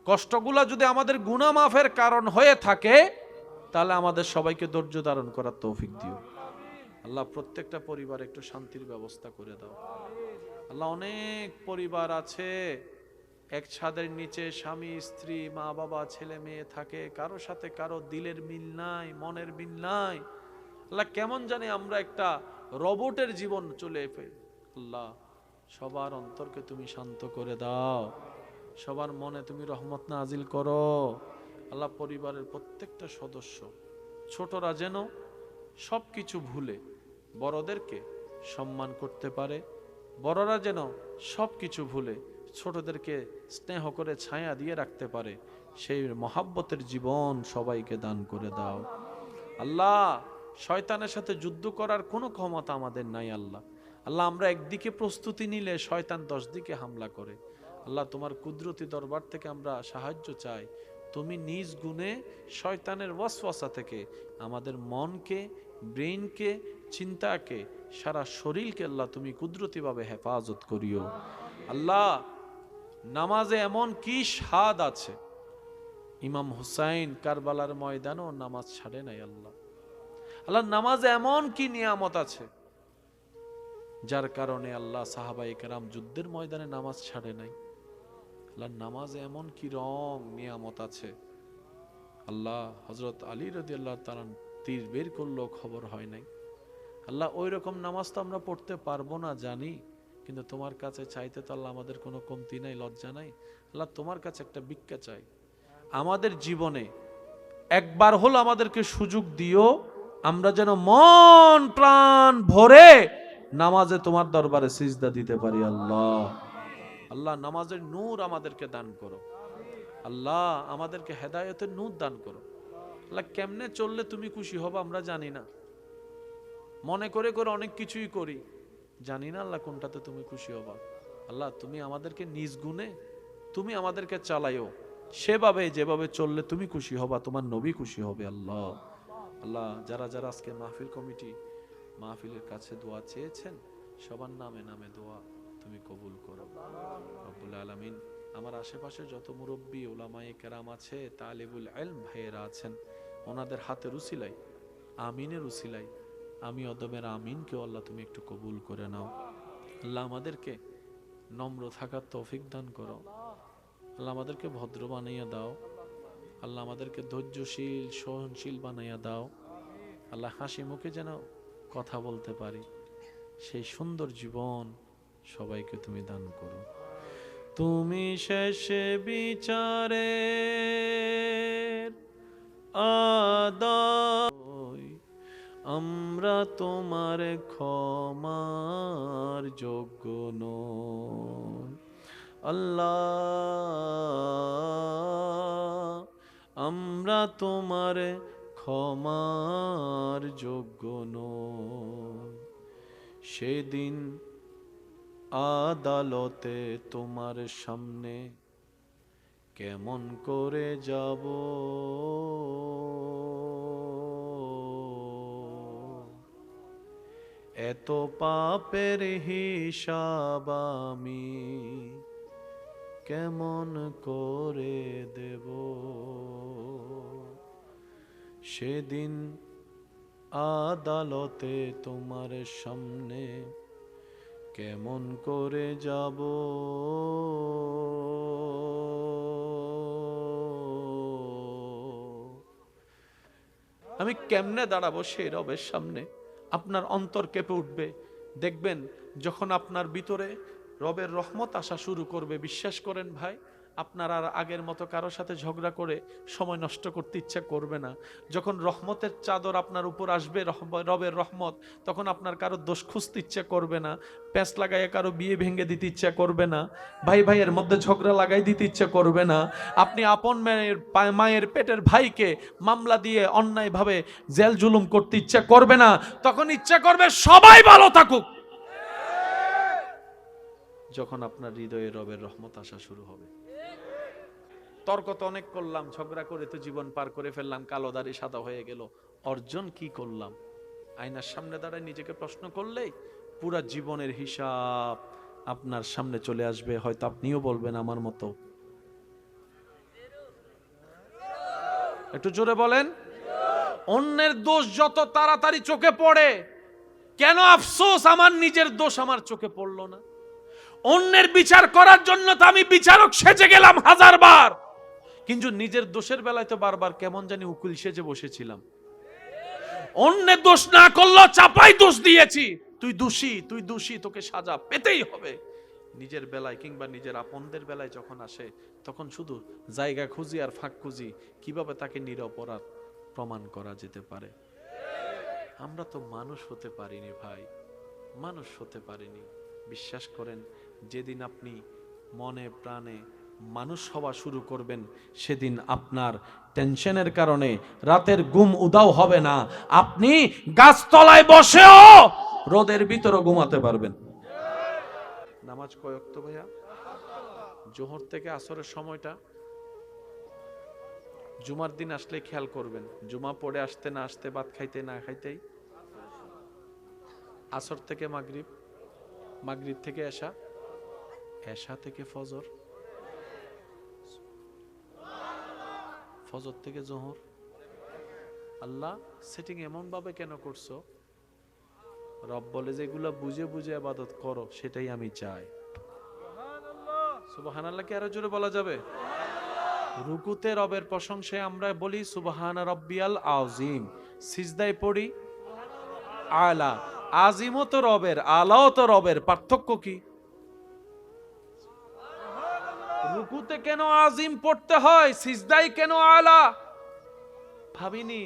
কষ্টগুলা যদি আমাদের গুনাহ মাফের কারণ হয়ে থাকে তাহলে আমাদের সবাইকে ধৈর্য ধারণ করার তৌফিক দিও আল্লাহ। প্রত্যেকটা পরিবার একটু শান্তির ব্যবস্থা করে দাও আল্লাহ। অনেক পরিবার আছে এক ছাদের নিচে স্বামী স্ত্রী মা বাবা ছেলে মেয়ে থাকে, কারো সাথে কারো দিলের মিল নাই, মনের মিল নাই আল্লাহ। কেমন জানি আমরা একটা রোবটের জীবন চলে এসে আল্লাহ। সবার অন্তরকে তুমি শান্ত করে দাও, সবার মনে তুমি রহমত নাজিল করো আল্লাহ। পরিবারের প্রত্যেকটা সদস্য ছোটরা যেন সব কিছু ভুলে বড়দেরকে সম্মান করতে পারে, বড়রা যেন সব কিছু ভুলে ছোটদেরকে স্নেহ করে ছায়া দিয়ে রাখতে পারে, সেই মহাব্বতের জীবন সবাইকে দান করে দাও আল্লাহ। শয়তানের সাথে যুদ্ধ করার কোনো ক্ষমতা আমাদের নাই আল্লাহ। আল্লাহ আমরা একদিকে প্রস্তুতি নিলে শয়তান 10 দিকে হামলা করে আল্লাহ। তোমার কুদরতি দরবার থেকে আমরা সাহায্য চাই, তুমি নিজ গুণে শয়তানের ওয়াসওয়াসা থেকে আমাদের মনকে, ব্রেইনকে, চিন্তাকে, সারা শরীরকে আল্লাহ তুমি কুদরতিভাবে হেফাজত করিও আল্লাহ। নামাজে এমন কি স্বাদ আছে, ইমাম হুসাইন কারবালার ময়দানেও নামাজ ছাড়ে নাই আল্লাহ। আল্লাহ নামাজে এমন কি নিয়ামত আছে যার কারণে আল্লাহ সাহাবায়ে কেরাম যুদ্ধের ময়দানে নামাজ ছাড়ে নাই আল্লাহ। নামাজে এমন কি রং নিয়ামত আছে আল্লাহ। হযরত আলী রাদিয়াল্লাহু তাআলা তীর বের করলো খবর হয় নাই আল্লাহ। ওই রকম নামাজ তো আমরা পড়তে পারবো না জানি, কিন্তু তোমার কাছে চাইতে তো আল্লাহ আমাদের কোনো কমতি নাই, লজ্জা নাই আল্লাহ। তোমার কাছে একটা ভিক্ষা চাই, আমাদের জীবনে একবার হলো আমাদেরকে সুযোগ দিও, আমরা যেন মন প্রাণ ভরে নামাজে তোমার দরবারে সিজদা দিতে পারি আল্লাহ। আল্লাহ নামাজের নূর আমাদেরকে দান করো আল্লাহ, আমাদেরকে হেদায়েতের নূর দান করো আল্লাহ। কেমনে চললে তুমি খুশি হবো আমরা জানি না, মনে করে করে অনেক কিছুই করি, জানি না আল্লাহ কোনটাতে তুমি খুশি হবা আল্লাহ। তুমি আমাদেরকে নিজ গুণে তুমি আমাদেরকে চালাইও, সেভাবে যেভাবে চললে তুমি খুশি হবা, তোমার নবী খুশি হবে আল্লাহ। আল্লাহ যারা যারা আজকে মাহফিল কমিটি মাহফিলের কাছে দোয়া চেয়েছেন সবার নামে নামে দোয়া তুমি কবুল করো রব্বুল আলামিন। আমার আশেপাশে যত মুরব্বী উলামায়ে কেরাম আছে, তালিবুল ইলম ভাইয়েরা আছেন, ওনাদের হাতের উসিলাই, আমিনের উসিলাই, আমি অদমের আমিনকে আল্লাহ তুমি একটু কবুল করে নাও আল্লাহ। আমাদেরকে নম্র থাকার তৌফিক দান করো। আল্লাহ আমাদেরকে ভদ্র বানাইয়া দাও। আল্লাহ আমাদেরকে ধৈর্যশীল সহনশীল বানাইয়া দাও। আল্লাহ হাসি মুখে যেন কথা বলতে পারি, সেই সুন্দর জীবন সবাইকে তুমি দান করো। তুমি শেষে বিচারের আদায়, আমরা তোমার ক্ষমার যোগ্য নই। আল্লাহ, আমরা তোমার ক্ষমার যোগ্য নই। সেদিন আদালতে তোমার সামনে কেমন করে যাব, এত পাপের হিসাব আমি কেমন করে দেব। সেদিন আদালতে তোমার সামনে কেমন করে যাব, আমি কেমনে দাঁড়াবো সেই রবের সামনে। আপনার অন্তর কেঁপে উঠবে। দেখবেন যখন আপনার ভিতরে রবের রহমত আসা শুরু করবে, বিশ্বাস করেন ভাই, আপনার আর আগের মতো কারোর সাথে ঝগড়া করে সময় নষ্ট করতে ইচ্ছা করবে না। যখন রহমতের চাদর আপনার উপর আসবে, রবের রহমত, তখন আপনার কারো দোষ খুঁজতে ইচ্ছা করবে না। প্যাঁচ লাগাইয়া কারো বিয়ে ভেঙে দিতে ইচ্ছা করবে না। ভাই ভাইয়ের মধ্যে ঝগড়া লাগাই দিতে ইচ্ছা করবে না। আপনি আপন মায়ের পেটের ভাইকে মামলা দিয়ে অন্যায়ভাবে জেল জুলুম করতে ইচ্ছা করবে না। তখন ইচ্ছা করবে সবাই ভালো থাকুক। যখন আপনার হৃদয়ে রবের রহমত আসা শুরু হবে। তর্ক তো অনেক করলাম, ঝগড়া করে তো জীবন পার করে ফেললাম, কালো দাড়ি সাদা হয়ে গেল, অর্জন কি করলাম? আয়নার সামনে দাঁড়ায় নিজেকে প্রশ্ন করলেই পুরা জীবনের হিসাব আপনার সামনে চলে আসবে। হয়তো আপনিও বলবেন আমার মতো। একটু জোরে বলেন। অন্যের দোষ যত তাড়াতাড়ি চোখে পড়ে, কেন আফসোস আমার নিজের দোষ আমার চোখে পড়লো না? অন্যের বিচার করার জন্য তো আমি বিচারক সেজে গেলাম হাজারবার, কিন্তু নিজের দোষের বেলায় তো বারবার কেমন জানি উকিল সেজে বসেছিলাম। অন্যের দোষ না করলো চাপাই দোষ দিয়েছি, তুই দোষী, তুই দোষী, তোকে সাজা পেতেই হবে। নিজের বেলায় কিংবা নিজের আপনদের বেলায় যখন আসে, তখন শুধু জায়গা খুঁজি আর ফাঁক খুঁজি কিভাবে তাকে নিরপরাধ প্রমাণ করা যেতে পারে। আমরা তো মানুষ হতে পারিনি ভাই, মানুষ হতে পারিনি। বিশ্বাস করেন, যেদিন আপনি মনে প্রাণে মানুষ হওয়া শুরু করবেন, সেদিন আপনার টেনশনের কারণে রাতের ঘুম উধাও হবে না। আপনি গাছতলায় বসেও রোদের ভিতরে ঘুমাতে পারবেন। নামাজ কয় ওয়াক্ত ভাইয়া? জোহর থেকে আসরের সময়টা। জুমার দিন আসলে খেয়াল করবেন, জুমা পড়ে আসতে না আসতে, ভাত খাইতে না খাইতেই আসর থেকে মাগরিব, মাগরিব থেকে এশা, এশা থেকে ফজর, ফজর থেকে জোহর। আল্লাহ সেটিং এমন ভাবে কেন করছো? রব বলে যেগুলো বুঝে বুঝে ইবাদত করো, সেটাই আমি চাই। সুবহানাল্লাহ কি আরো জোরে বলা যাবে? রুকুতে রবের প্রশংসায় আমরা বলি সুবহান রাব্বিয়াল আযীম, সিজদায় পড়ি আলা। আজিমও তো রবের, আলাও তো রবের, পার্থক্য কি? রুকুতে কেন আজিম পড়তে হয়, সিজদায় কেন আলা? ভাবিনি,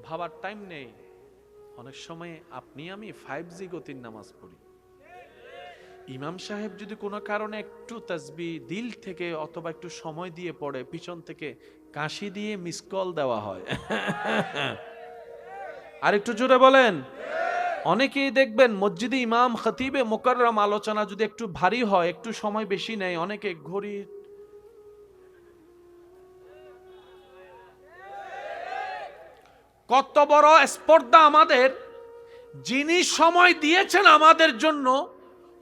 ভাবার টাইম নেই। অনেক সময় আপনি আমি 5G গতির নামাজ পড়ি। ইমাম সাহেব যদি কোনো কারণে একটু তাসবিহ দিল থেকে অথবা একটু সময় দিয়ে পড়ে, পিছন থেকে কাশি দিয়ে মিস কল দেওয়া হয়। আর একটু জোরে বলেন। অনেকেই দেখবেন মসজিদে ইমাম খতিবে মুকাররম আলোচনা যদি একটু ভারী হয়, একটু সময় বেশি নেয়, অনেকে ঘড়ি কত বড় স্পর্ধা আমাদের। যিনি সময় দিয়েছেন আমাদের জন্য,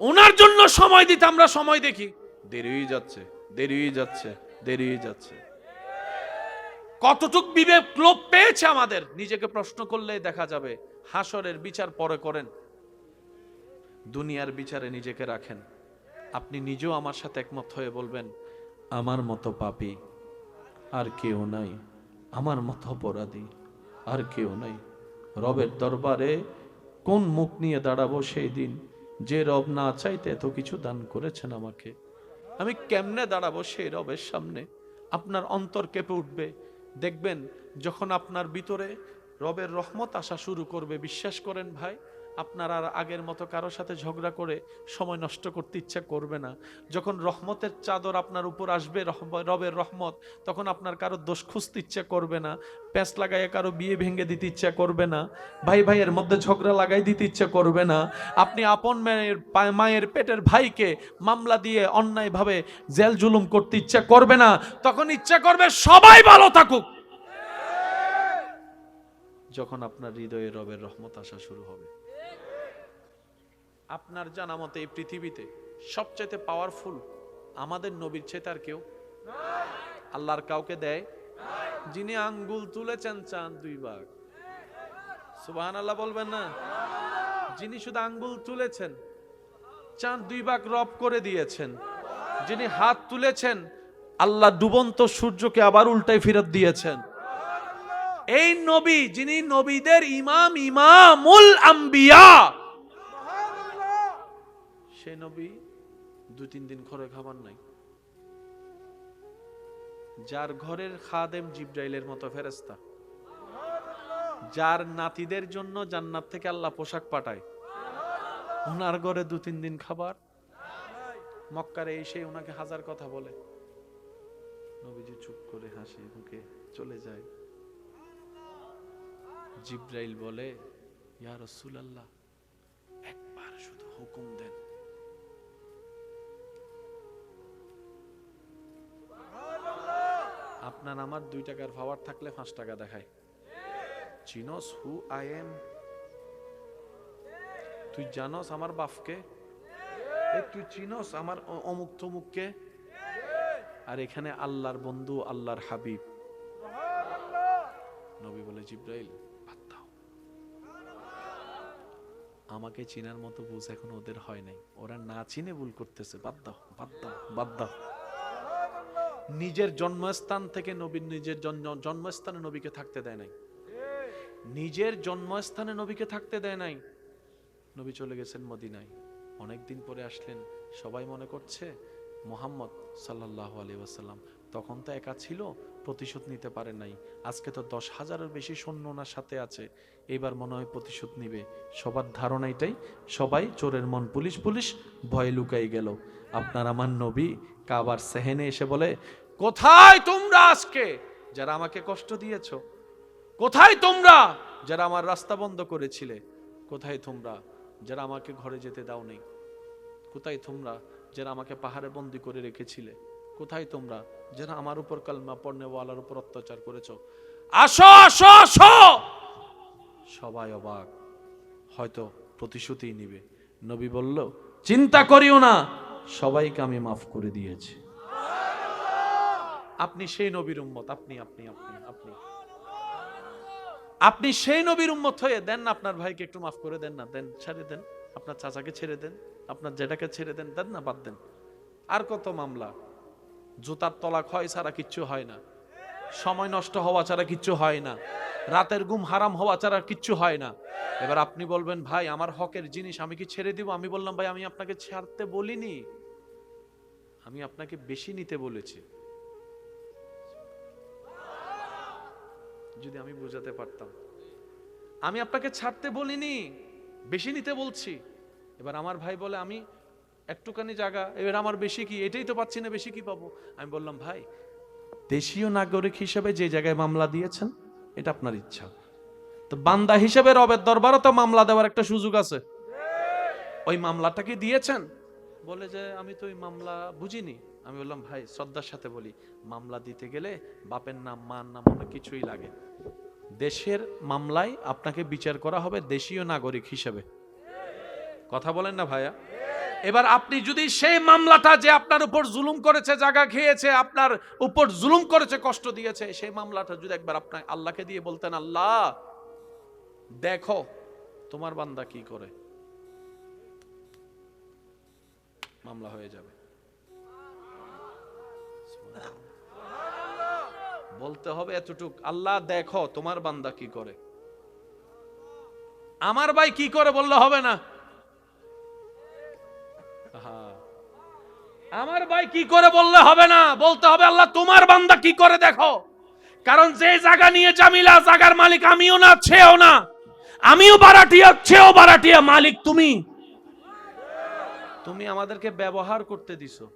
ওনার জন্য সময় দিতে আমরা সময় দেখি দেরি হয়ে যাচ্ছে, দেরি হয়ে যাচ্ছে, দেরি হয়ে যাচ্ছে। কতটুক বিবেক লোপ পেয়েছে আমাদের, নিজেকে প্রশ্ন করলে দেখা যাবে। হাসরের বিচার পরে করেন, দুনিয়ার বিচারে নিজেকে রাখেন। আপনি নিজেও আমার সাথে একমত হয়ে বলবেন, আমার মতো পাপী আর কেউ নাই, আমার মতো অপরাধী আর কেউ নাই। রবের দরবারে কোন মুখ নিয়ে দাঁড়াবো সেই দিন, যে রব না চাইতে এত কিছু দান করেছেন আমাকে, আমি কেমনে দাঁড়াবো সেই রবের সামনে? আপনার অন্তর কেঁপে উঠবে। দেখবেন যখন আপনার ভিতরে রবের রহমত আসা শুরু করবে, বিশ্বাস করেন ভাই, আপনার আর আগের মতো কারোর সাথে ঝগড়া করে সময় নষ্ট করতে ইচ্ছা করবে না। যখন রহমতের চাদর আপনার উপর আসবে, রবের রহমত, তখন আপনার কারো দোষ খুঁজতে ইচ্ছা করবে না, প্যাঁচ লাগাইয়া কারো বিয়ে ভেঙে দিতে ইচ্ছা করবে না, ভাই ভাইয়ের মধ্যে ঝগড়া লাগাই দিতে ইচ্ছা করবে না। আপনি আপন মায়ের পেটের ভাইকে মামলা দিয়ে অন্যায়ভাবে জেল জুলুম করতে ইচ্ছা করবে না, তখন ইচ্ছা করবে সবাই ভালো থাকুক। যখন আপনার হৃদয়ে রবের রহমত আসা শুরু হবে। আপনার জানা মতে এই পৃথিবীতে সবচেয়ে পাওয়ারফুল আমাদের নবীর চেয়ে আর কেউ আল্লাহর কাউকে দেয়? যিনি আঙ্গুল তুলেছেন চাঁদ 2 ভাগ, সুবহানাল্লাহ বলবেন না? যিনি শুধু আঙ্গুল তুলেছেন, চাঁদ 2 ভাগ রব করে দিয়েছেন। যিনি হাত তুলেছেন, আল্লাহ ডুবন্ত সূর্যকে আবার উল্টায় ফেরত দিয়েছেন। এই নবী, যিনি নবীদের ইমাম, ইমামুল আম্বিয়া, সে নবী 2-3 দিন ঘরে খাবার নাই। যার ঘরের খাদেম জিব্রাইলের মতো ফেরেশতা, যার নাতিদের জন্য জান্নাত থেকে আল্লাহ পোশাক পাঠায়, ওনার ঘরে 2-3 দিন খাবার। মক্কারে এসে ওনাকে হাজার কথা বলে, নবীজি চুপ করে হাসি মুখে চলে যায়। জিব্রাইল বলে, ইয়া রাসূলুল্লাহ, একবার শুধু হুকুম দেন। আপনার আমার 2 টাকার পাওয়ার থাকলে 5 টাকা দেখায়। চিনোস হু আই এম? তুই জানোস আমার বাপকে? তুই চিনোস আমার অমুক তমুককে? আর এখানে আল্লাহর বন্ধু, আল্লাহর হাবিব। নবী বলে, জিব্রাইল বাদ দাও, আমাকে চিনার মতো বুঝ এখন ওদের হয় নাই, ওরা না চিনে ভুল করতেছে, বাদ দাও বাদ দাও বাদ দাও। নিজের জন্মস্থান থেকে নবী, নিজের জন্মস্থানে নবীকে থাকতে দেয় নাই, নিজের জন্মস্থানে নবীকে থাকতে দেয় নাই। নবী চলে গেছেন মদিনায়, অনেকদিন পরে আসলেন। সবাই মনে করছে মুহাম্মদ সাল্লাল্লাহু আলাইহি ওয়াসাল্লাম তখন তো একা ছিল, প্রতিশোধ নিতে পারে নাই। আজকে তো 10,000-এর বেশি সৈন্য ওনার সাথে আছে, এবার মনে হয় প্রতিশোধ নিবে। সবার ধারণা এটাই, সবাই চোরের মন পুলিশ পুলিশ, ভয়ে লুকাই গেল। আপনার আমার নবী কাবার সেহেনে এসে বলে, কোথায় তোমরা আজকে যারা আমাকে কষ্ট দিয়েছ? কোথায় তোমরা যারা আমার রাস্তা বন্ধ করেছিলে? কোথায় তোমরা যারা আমাকে ঘরে যেতে দাও নেই? কোথায় তোমরা যারা আমাকে পাহাড়ে বন্দী করে রেখেছিলে? কোথায় তোমরা যারা আমার উপর কালমা পড়নেওয়ালার উপর অত্যাচার করেছো? আসো আসো আসো। সবাই অবাক, হয়তো প্রতিশোধই নিবে। নবী বলল, চিন্তা করিও না, সবাইকে আমি মাফ করে দিয়েছি। আপনি সেই নবীর উম্মত, আপনি আপনি আপনি আপনি আপনি সেই নবীর উম্মত হয়ে দেন না আপনার ভাইকে একটু মাফ করে দেন না, দেন, ছেড়ে দেন, আপনার চাচাকে ছেড়ে দেন, আপনার জেঠাকে ছেড়ে দেন, দেন না, বাদ দেন। আর কত মামলা, জুতার তলাক হয় ছাড়া কিচ্ছু হয় না, সময় নষ্ট হওয়া ছাড়া কিচ্ছু হয় না, রাতের ঘুম হারাম হওয়া ছাড়া কিচ্ছু হয় না। এবার আপনি বলবেন, ভাই আমার হকের জিনিস আমি কি ছেড়ে দিব? আমি বললাম, ভাই আমি আপনাকে ছাড়তে বলিনি, আমি আপনাকে বেশি নিতে বলেছি। যদি আমি বুঝাতে পারতাম, আমি আপনাকে ছাড়তে বলিনি, বেশি নিতে বলছি। এবার আমার ভাই বলে, আমি একটুখানি জায়গা, এবার আমার বেশি কি? এটাই তো পাচ্ছি না, বেশি কি পাবো? আমি বললাম, ভাই দেশীয় নাগরিক হিসেবে যে জায়গায় মামলা দিয়েছেন এটা আপনার ইচ্ছা, তো বান্দা হিসেবে রবের দরবারও তো মামলা দেওয়ার একটা সুযোগ আছে, ওই মামলাটা কি দিয়েছেন? বলে যে আমি তো ওই মামলা বুঝিনি। আমি বললাম, ভাই শ্রদ্ধার সাথে বলি, মামলা দিতে গেলে বাপের নাম, মার নাম, অনেক কিছুই লাগে। দেশের মামলায় আপনাকে বিচার করা হবে দেশীয় নাগরিক হিসেবে। কথা বলেন না ভাইয়া? এবার আপনি যদি সেই মামলাটা, যে আপনার উপর জুলুম করেছে, জায়গা খেয়েছে, আপনার উপর জুলুম করেছে, কষ্ট দিয়েছে, সেই মামলাটা যদি একবার আপনার আল্লাহকে দিয়ে বলতেন, আল্লাহ দেখো তোমার বান্দা কি করে, মামলা হয়ে যাবে। বলতে হবে এতটুক, আল্লাহ দেখো তোমার বান্দা কি করে, আমার ভাই কি করে বললে হবে না। আমার ভাই কি করে বললে হবে না, বলতে হবে আল্লাহ তোমার বান্দা কি করে দেখো। কারণ যে জায়গা নিয়ে জামিলা, জায়গার মালিক আমিও না, ছেও না, আমিও বারাটিয়া, ছেও বারাটিয়া, মালিক তুমি। তুমি আমাদেরকে ব্যবহার করতে দিছো,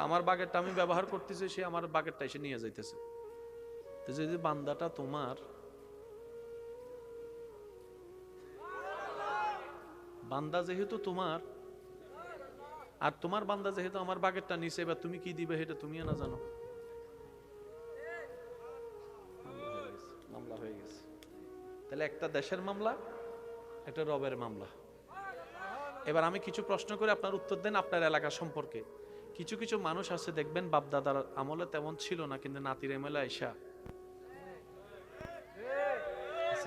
আমার বাগেরটা আমি ব্যবহার করতেছি, সে আমার বাগেরটা এসে নিয়ে যাইতেছে। তো যদি বান্দাটা তোমার, বান্দা যেহেতু তোমার, আর তোমার বান্দা যেহেতু আমার বাগেরটা নিছে, এবার তুমি কি দিবে এটা তুমি না জানো। মামলা হয়ে গেছে। তাহলে একটা দেশের মামলা, একটা রবের মামলা। এবার আমি কিছু প্রশ্ন করে আপনার উত্তর দেন আপনার এলাকা সম্পর্কে। কিছু কিছু মানুষ আছে দেখবেন বাপ দাদার আমলে তেমন ছিল না, কিন্তু নাতির এমএলএ আইসা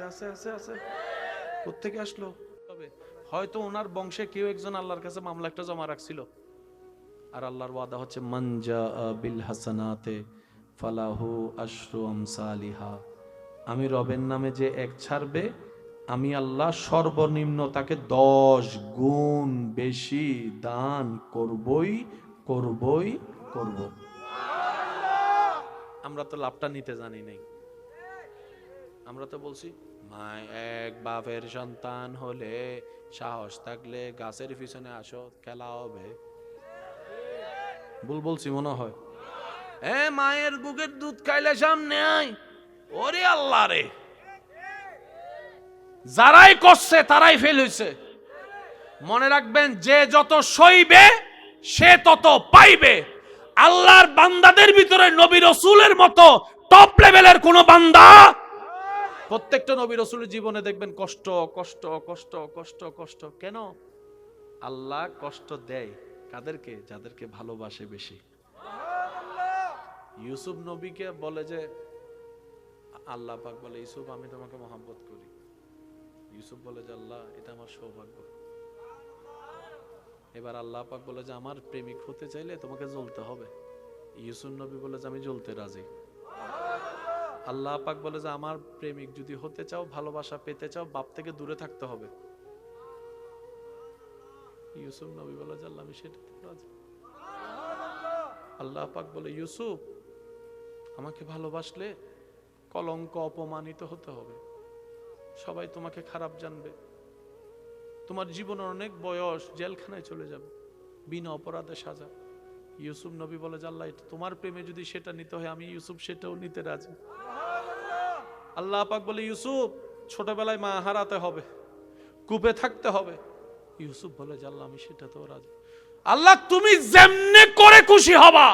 আছে আছে আছে কোত্থেকে আসলো, হয়তো ওনার বংশে কেউ একজন আল্লাহর কাছে মামলা একটা জমা রাখছিল। আর আল্লাহর ওয়াদা হচ্ছে মান জাআ বিল হাসানাতে ফালাহু আশরু আমসালিহা। আমি রবের নামে যে এক ছাড়বে, আমি আল্লাহ সর্বনিম্ন তাকে 10 গুণ বেশি দান করবই করবই করব। আমরা তো লাভটা নিতে জানি নাই, আমরা তো বলছি মায় এক বাপের সন্তান হলে সাহস থাকলে গাছের পিছনে আসো, খেলা হবে। ভুল বলছি মনে হয়। মায়ের বুকের দুধ খাইলে সামনে আয়, ওরে আল্লাহ রে, যারাই করছে তারাই ফেল হইছে। মনে রাখবেন, যে যত সইবে সে তত পাইবে। আল্লাহর বান্দাদের ভিতরে নবী রাসূলের মতো টপ লেভেলের কোন বান্দা, প্রত্যেকটা নবী রাসূলের জীবনে দেখবেন কষ্ট কষ্ট কষ্ট কষ্ট কষ্ট। কেন? আল্লাহ কষ্ট দেয় কাদেরকে? যাদেরকে ভালোবাসে বেশি। ইউসুফ নবীকে বলে যে, আল্লাহ পাক বলে ইউসুফ আমি তোমাকে মহব্বত করি। ইউসুফ বলে যে আল্লাহ এটা আমার সৌভাগ্য। এবার আল্লাহ পাক বলে যে আমার প্রেমিক হতে চাইলে তোমাকে জ্বলতে হবে। ইউসুফ নবী বলে যে আমি জ্বলতে রাজি। আল্লাহ পাক বলে যে আমার প্রেমিক যদি হতে চাও, ভালোবাসা পেতে চাও, বাপ থেকে দূরে থাকতে হবে। ইউসুফ নবী বলে যে আল্লাহ আমি সেটাতে রাজি। আল্লাহ পাক বলে ইউসুফ আমাকে ভালোবাসলে কলঙ্ক অপমানিত হতে হবে, সবাই তোমাকে খারাপ জানবে, তোমার জীবনের অনেক বয়স জেলখানায় চলে যাবে, বিনা অপরাধে সাজা। ইউসুফ নবী বলে যে আল্লাহ তোমার প্রেমে যদি সেটা নিতে হয়, আমি ইউসুফ সেটাও নিতে রাজি। আল্লাহ পাক বলে ইউসুফ ছোটবেলায় মা হারাতে হবে, কূপে থাকতে হবে। ইউসুফ বলে যে আল্লাহ আমি সেটাতেও রাজি। আল্লাহ তুমি যেমনে করে খুশি হবা,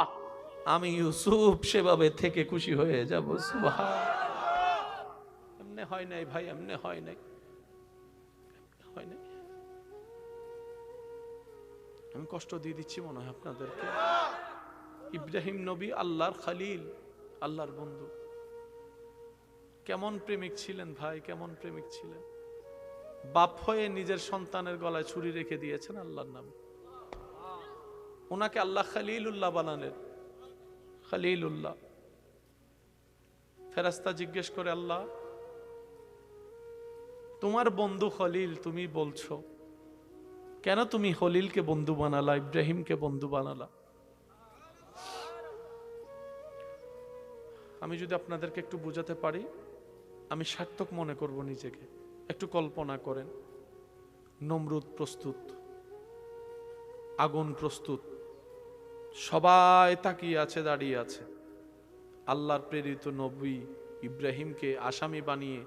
আমি ইউসুফ সেভাবে থেকে খুশি হয়ে যাব। সুবহানাল্লাহ। এমনি হয় নাই ভাই, এমনি হয় নাই, হয় নাই। আমি কষ্ট দিয়ে দিচ্ছি মনে হয় আপনাদেরকে। ইব্রাহিম নবী আল্লাহর খলিল, আল্লাহর বন্ধু, কেমন প্রেমিক ছিলেন ভাই, কেমন প্রেমিক ছিলেন। বাপ হয়ে নিজের সন্তানের গলায় ছুরি রেখে দিয়েছেন আল্লাহর নামে। ওনাকে আল্লাহ খলিলুল্লাহ বানালেন, খলিলুল্লাহ। ফেরেশতা জিজ্ঞেস করে আল্লাহ তোমার বন্ধু খলিল তুমি বলছো, কেন তুমি খলিলকে বন্ধু বানালা, ইব্রাহিমকে বন্ধু বানালা? আমি যদি আপনাদেরকে একটু বুঝাতে পারি, আমি সার্থক মনে করব নিজেকে। একটু কল্পনা করেন, নমরুদ প্রস্তুত, আগুন প্রস্তুত, সবাই তাকিয়ে আছে, দাঁড়িয়ে আছে। আল্লাহর প্রেরিত নবী ইব্রাহিমকে আসামি বানিয়ে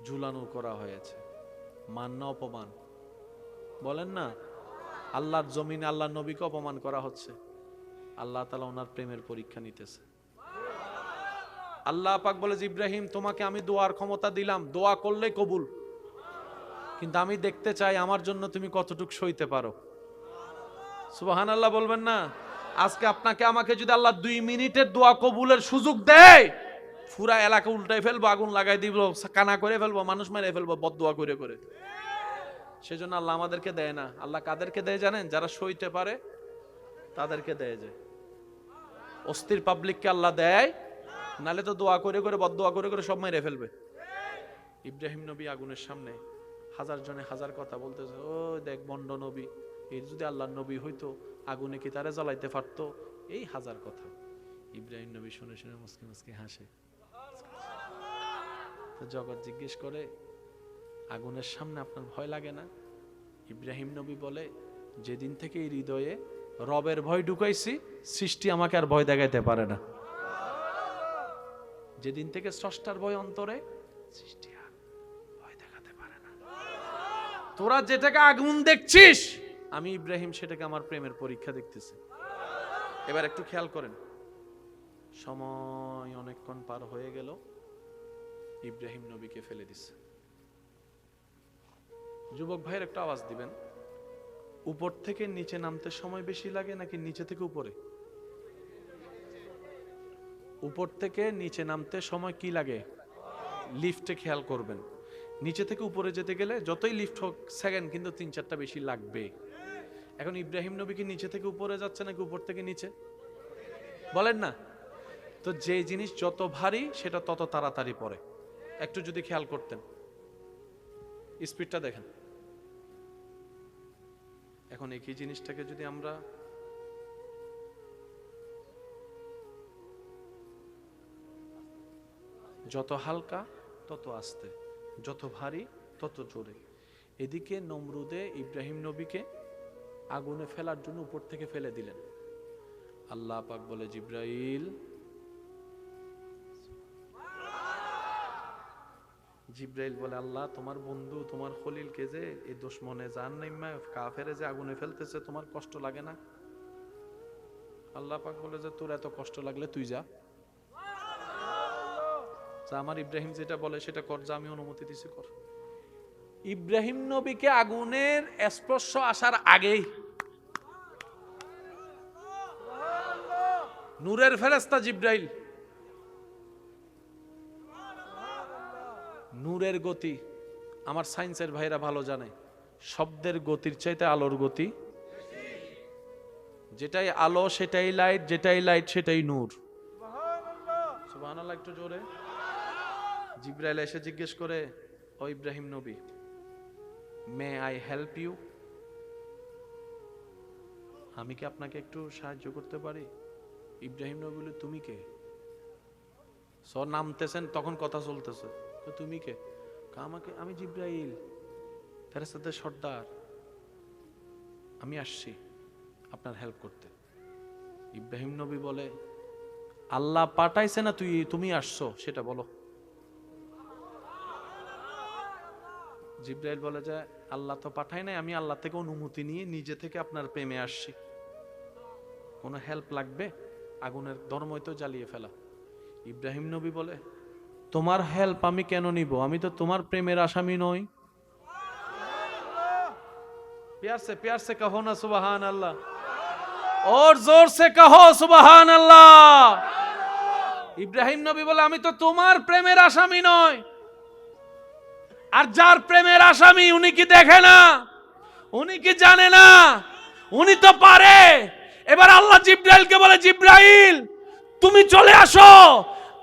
ঝুলানো করা হয়েছে। মান না অপমান? বলেন না। আল্লাহর জমিনে আল্লাহর নবীকে অপমান করা হচ্ছে। আল্লাহ তাআলা ওনার প্রেমের পরীক্ষা নিতেছে। আল্লাহ পাক বলে যে ইব্রাহিম তোমাকে আমি দোয়ার ক্ষমতা দিলাম, দোয়া করলেই কবুল, কিন্তু আমি দেখতে চাই আমার জন্য তুমি কতটুকু সইতে পারো। সুবহানাল্লাহ বলবেন না? আজকে আপনাকে আমাকে যদি আল্লাহ 2 মিনিটের দোয়া কবুলের সুযোগ দেয়, পুরা এলাকা উল্টাই ফেলবো, আগুন লাগাই দিব, কানা করে ফেলবো, মানুষ মেরে ফেলবো বদদোয়া করে করে। সেজন্য আল্লাহ আমাদেরকে দেয় না। আল্লাহ কাদেরকে দেয় জানেন? যারা সইতে পারে তাদেরকে দেয়। যে অস্থির পাবলিককে আল্লাহ দেয়, নালে তো দোয়া করে করে বদদোয়া করে করে সব মেরে ফেলবে। ইব্রাহিম নবী আগুনের সামনে হাজার জনে হাজার কথা বলতেছে, ও দেখ বন্ড নবী, এই যদি আল্লাহর নবী হইতো আগুনে কি তারে জ্বালাইতে পারতো, এই হাজার কথা। ইব্রাহিম নবী শুনে শুনে মুসকি মুসকি হাসে। তো জগৎ জিজ্ঞেস করে, আগুনের সামনে আপনার ভয় লাগে না? ইব্রাহিম নবী বলে, যেদিন থেকে এই হৃদয়ে রবের ভয় ঢুকাইছি, সৃষ্টি আমাকে আর ভয় দেখাইতে পারে না। যেদিন থেকে স্রষ্টার ভয় অন্তরে, সৃষ্টি আর ভয় দেখাতে পারে না। তোরা যেটাকে আগুন দেখছিস, আমি ইব্রাহিম সেটাকে আমার প্রেমের পরীক্ষা দেখতেছি। এবার একটু খেয়াল করেন, সময় অনেকক্ষণ পার হয়ে গেল, ইব্রাহিম নবীকে ফেলে দিছে। যুবক ভাইয়ের একটা আওয়াজ দিবেন, উপর থেকে নিচে নামতে সময় বেশি লাগে নাকি নিচে থেকে উপরে? উপর থেকে নিচে নামতে সময় কি লাগে? লিফটে খেয়াল করবেন, নিচে থেকে উপরে যেতে গেলে যতই লিফট হোক সেকেন্ড কিন্তু 3-4টা বেশি লাগবে। এখন ইব্রাহিম নবী কি নিচে থেকে উপরে যাচ্ছে নাকি উপর থেকে নিচে? বলেন না। তো যে জিনিস যত ভারী সেটা তত তাড়াতাড়ি পড়ে। একটু যদি খেয়াল করতেন, স্পিডটা দেখেন। এখন একই জিনিসটাকে যদি আমরা যত হালকা তত আস্তে, যত ভারী তত জোরে। এদিকে নমরুদে ইব্রাহিম নবীকে আগুনে ফেলার জন্য উপর থেকে ফেলে দিলেন। আল্লাহ পাক বলে, জিব্রাইল, জিব্রাইল বলে, আল্লাহ তোমার বন্ধু তোমার খলিলকে যে এই দুশমনে জান নাইমা কাফেরে যে আগুনে ফেলতেছে, তোমার কষ্ট লাগে না? আল্লাহ পাক বলে যে, তোর এত কষ্ট লাগলে তুই যা, আমার ইব্রাহিম যেটা বলে সেটা কর, যা, আমি অনুমতি দিছি, কর। ইব্রাহিম নবীকে আগুনের স্পর্শ আসার আগেই নূরের ফেরেশতা জিব্রাইল, নূরের গতি আমার সায়েন্সের ভাইরা ভালো জানে, শব্দের গতির চাইতে আলোর গতি। যেটাই আলো সেটাই লাইট, যেটাই লাইট সেটাই নূর। সুবহানাল্লাহ, একটু জোরে। জিব্রাইল এসে জিজ্ঞেস করে, ও ইব্রাহিম নবী, মে আই হেল্প ইউ? আমি কি আপনাকে একটু সাহায্য করতে পারি? ইব্রাহিম নবী বলে, তুমি কে? সর নামতেছেন, তখন কথা চলতেছে, তো তুমি কে? আমাকে, আমি জিব্রাইল, ফেরেশতাদের সর্দার, আমি আসছি আপনার হেল্প করতে। ইব্রাহিম নবী বলে, আল্লাহ পাঠাইছে না তুমি আসছো সেটা বলো। জিব্রাইল বলে যে, আল্লাহ তো পাঠায় নাই, আমি আল্লাহ থেকে অনুমতি নিয়ে নিজে থেকে আপনার প্রেমে আসছি। কোনো হেল্প লাগবে? আগুনের ধর্মই তো জ্বালিয়ে ফেলা। ইব্রাহিম নবী বলে, তোমার হেল্প আমি কেন নিব? আমি তো তোমার প্রেমের আসামি নই। प्यार से कहो ना सुबहान अल्लाह, और जोर से कहो सुबहान अल्लाह। ইব্রাহিম নবী বলে, আমি তো তোমার প্রেমের আসামি নয়। আর যার প্রেমের আসামি, উনি কি দেখে না? উনি কি জানে না? উনি তো পারে। এবার আল্লাহ জিব্রাইলকে বলে, জিব্রাইল তুমি চলে আসো,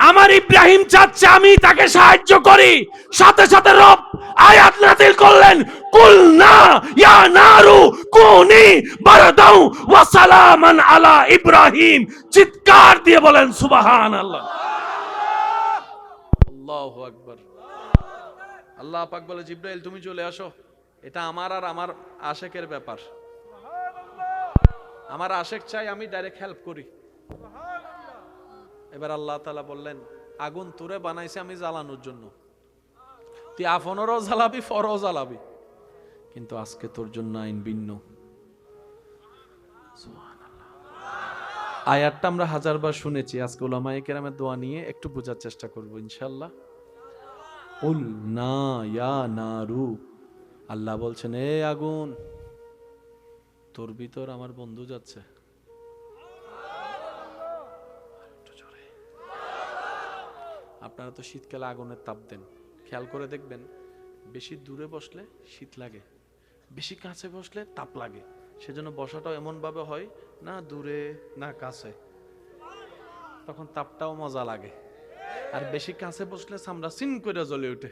আমার ইব্রাহিম চাচ্ছে আমি তাকে সাহায্য করি। সাথে সাথে রব আয়াত নাযিল করলেন, কুলনা ইয়া নারু কুনি বারদাউ ওয়া সালামান আলা ইব্রাহিম। চিৎকার দিয়ে বলেন সুবহানাল্লাহ। আল্লাহু আকবার। আল্লাহ পাক বলে, জিব্রাইল তুমি চলে আসো, এটা আমার আর আমার আশেকের ব্যাপার। আমার আশেক চাই আমি ডাইরেক্ট হেল্প করি। এবার আল্লাহ তাআলা বললেন, আগুন তোরে বানাইছে আমি জ্বালানোর জন্য, তুই আপনেরও জ্বালাবি পরও জ্বালাবি, কিন্তু আজকে তোর জন্য আইন ভিন্ন। আয়াতটা আমরা হাজারবার শুনেছি, আজকে উলামায়ে কেরামের দোয়া নিয়ে একটু বোঝার চেষ্টা করব ইনশাআল্লাহ। কুল না ইয়া নারু, আল্লাহ বলছেন, এ আগুন, তোর ভিতর আমার বন্ধু যাচ্ছে। আপনারা তো শীতকালে আগুনের তাপ দেন, খেয়াল করে দেখবেন বেশি দূরে বসলে শীত লাগে, বেশি কাছে বসলে তাপ লাগে, সেজন্য বসাটাও এমন ভাবে হয় না দূরে না কাছে, তখন তাপটাও মজা লাগে। আর বেশি কাছে বসলে চামড়া চিন করে জ্বলে ওঠে।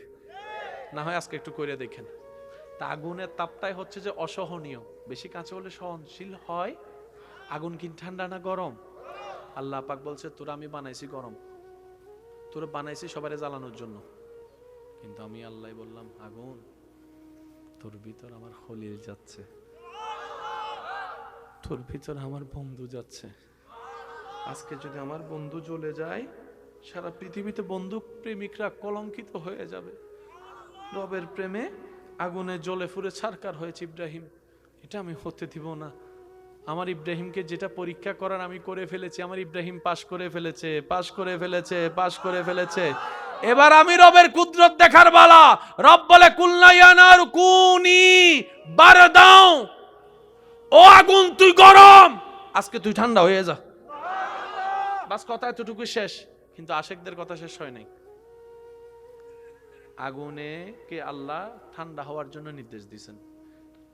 না হয় আজকে একটু করে দেখেন। তা আগুনের তাপটাই হচ্ছে যে অসহনীয়, বেশি কাছে হলে সহনশীল হয়। আগুন কি ঠান্ডা না গরম? আল্লাহ পাক বলছে তোরা আমি বানাইছি গরম, তোরা বানাইছি সবারে জ্বালানোর জন্য, কিন্তু আমি আল্লাহ বললাম আগুন তোর ভিতর আমার খলিল যাচ্ছে, তোর ভিতর আমার বন্ধু যাচ্ছে। আজকে যদি আমার বন্ধু জ্বলে যায়, সারা পৃথিবীতে বন্ধু প্রেমিকরা কলঙ্কিত হয়ে যাবে। রবের প্রেমে আগুনে জ্বলে ফুরে ছারকার হয়েছে ইব্রাহিম, এটা আমি হতে দিব না। আমার ইব্রাহিমকে যেটা পরীক্ষা করার আমি করে ফেলেছি, আমার ইব্রাহিম পাশ করে ফেলেছে, পাশ করে ফেলেছে, পাশ করে ফেলেছে। এবার আমি রবের কুদরত দেখার বেলা। রব বলে কুলনা ইয়া নারু কুনি বারদাও, ও আগুন তুই গরম, আজকে তুই ঠান্ডা হয়ে যা। বাস কথা এতটুকু শেষ, কিন্তু আশেকদের কথা শেষ হয় নাই। আগুনে কে আল্লাহ ঠান্ডা হওয়ার জন্য নির্দেশ দিয়েছেন।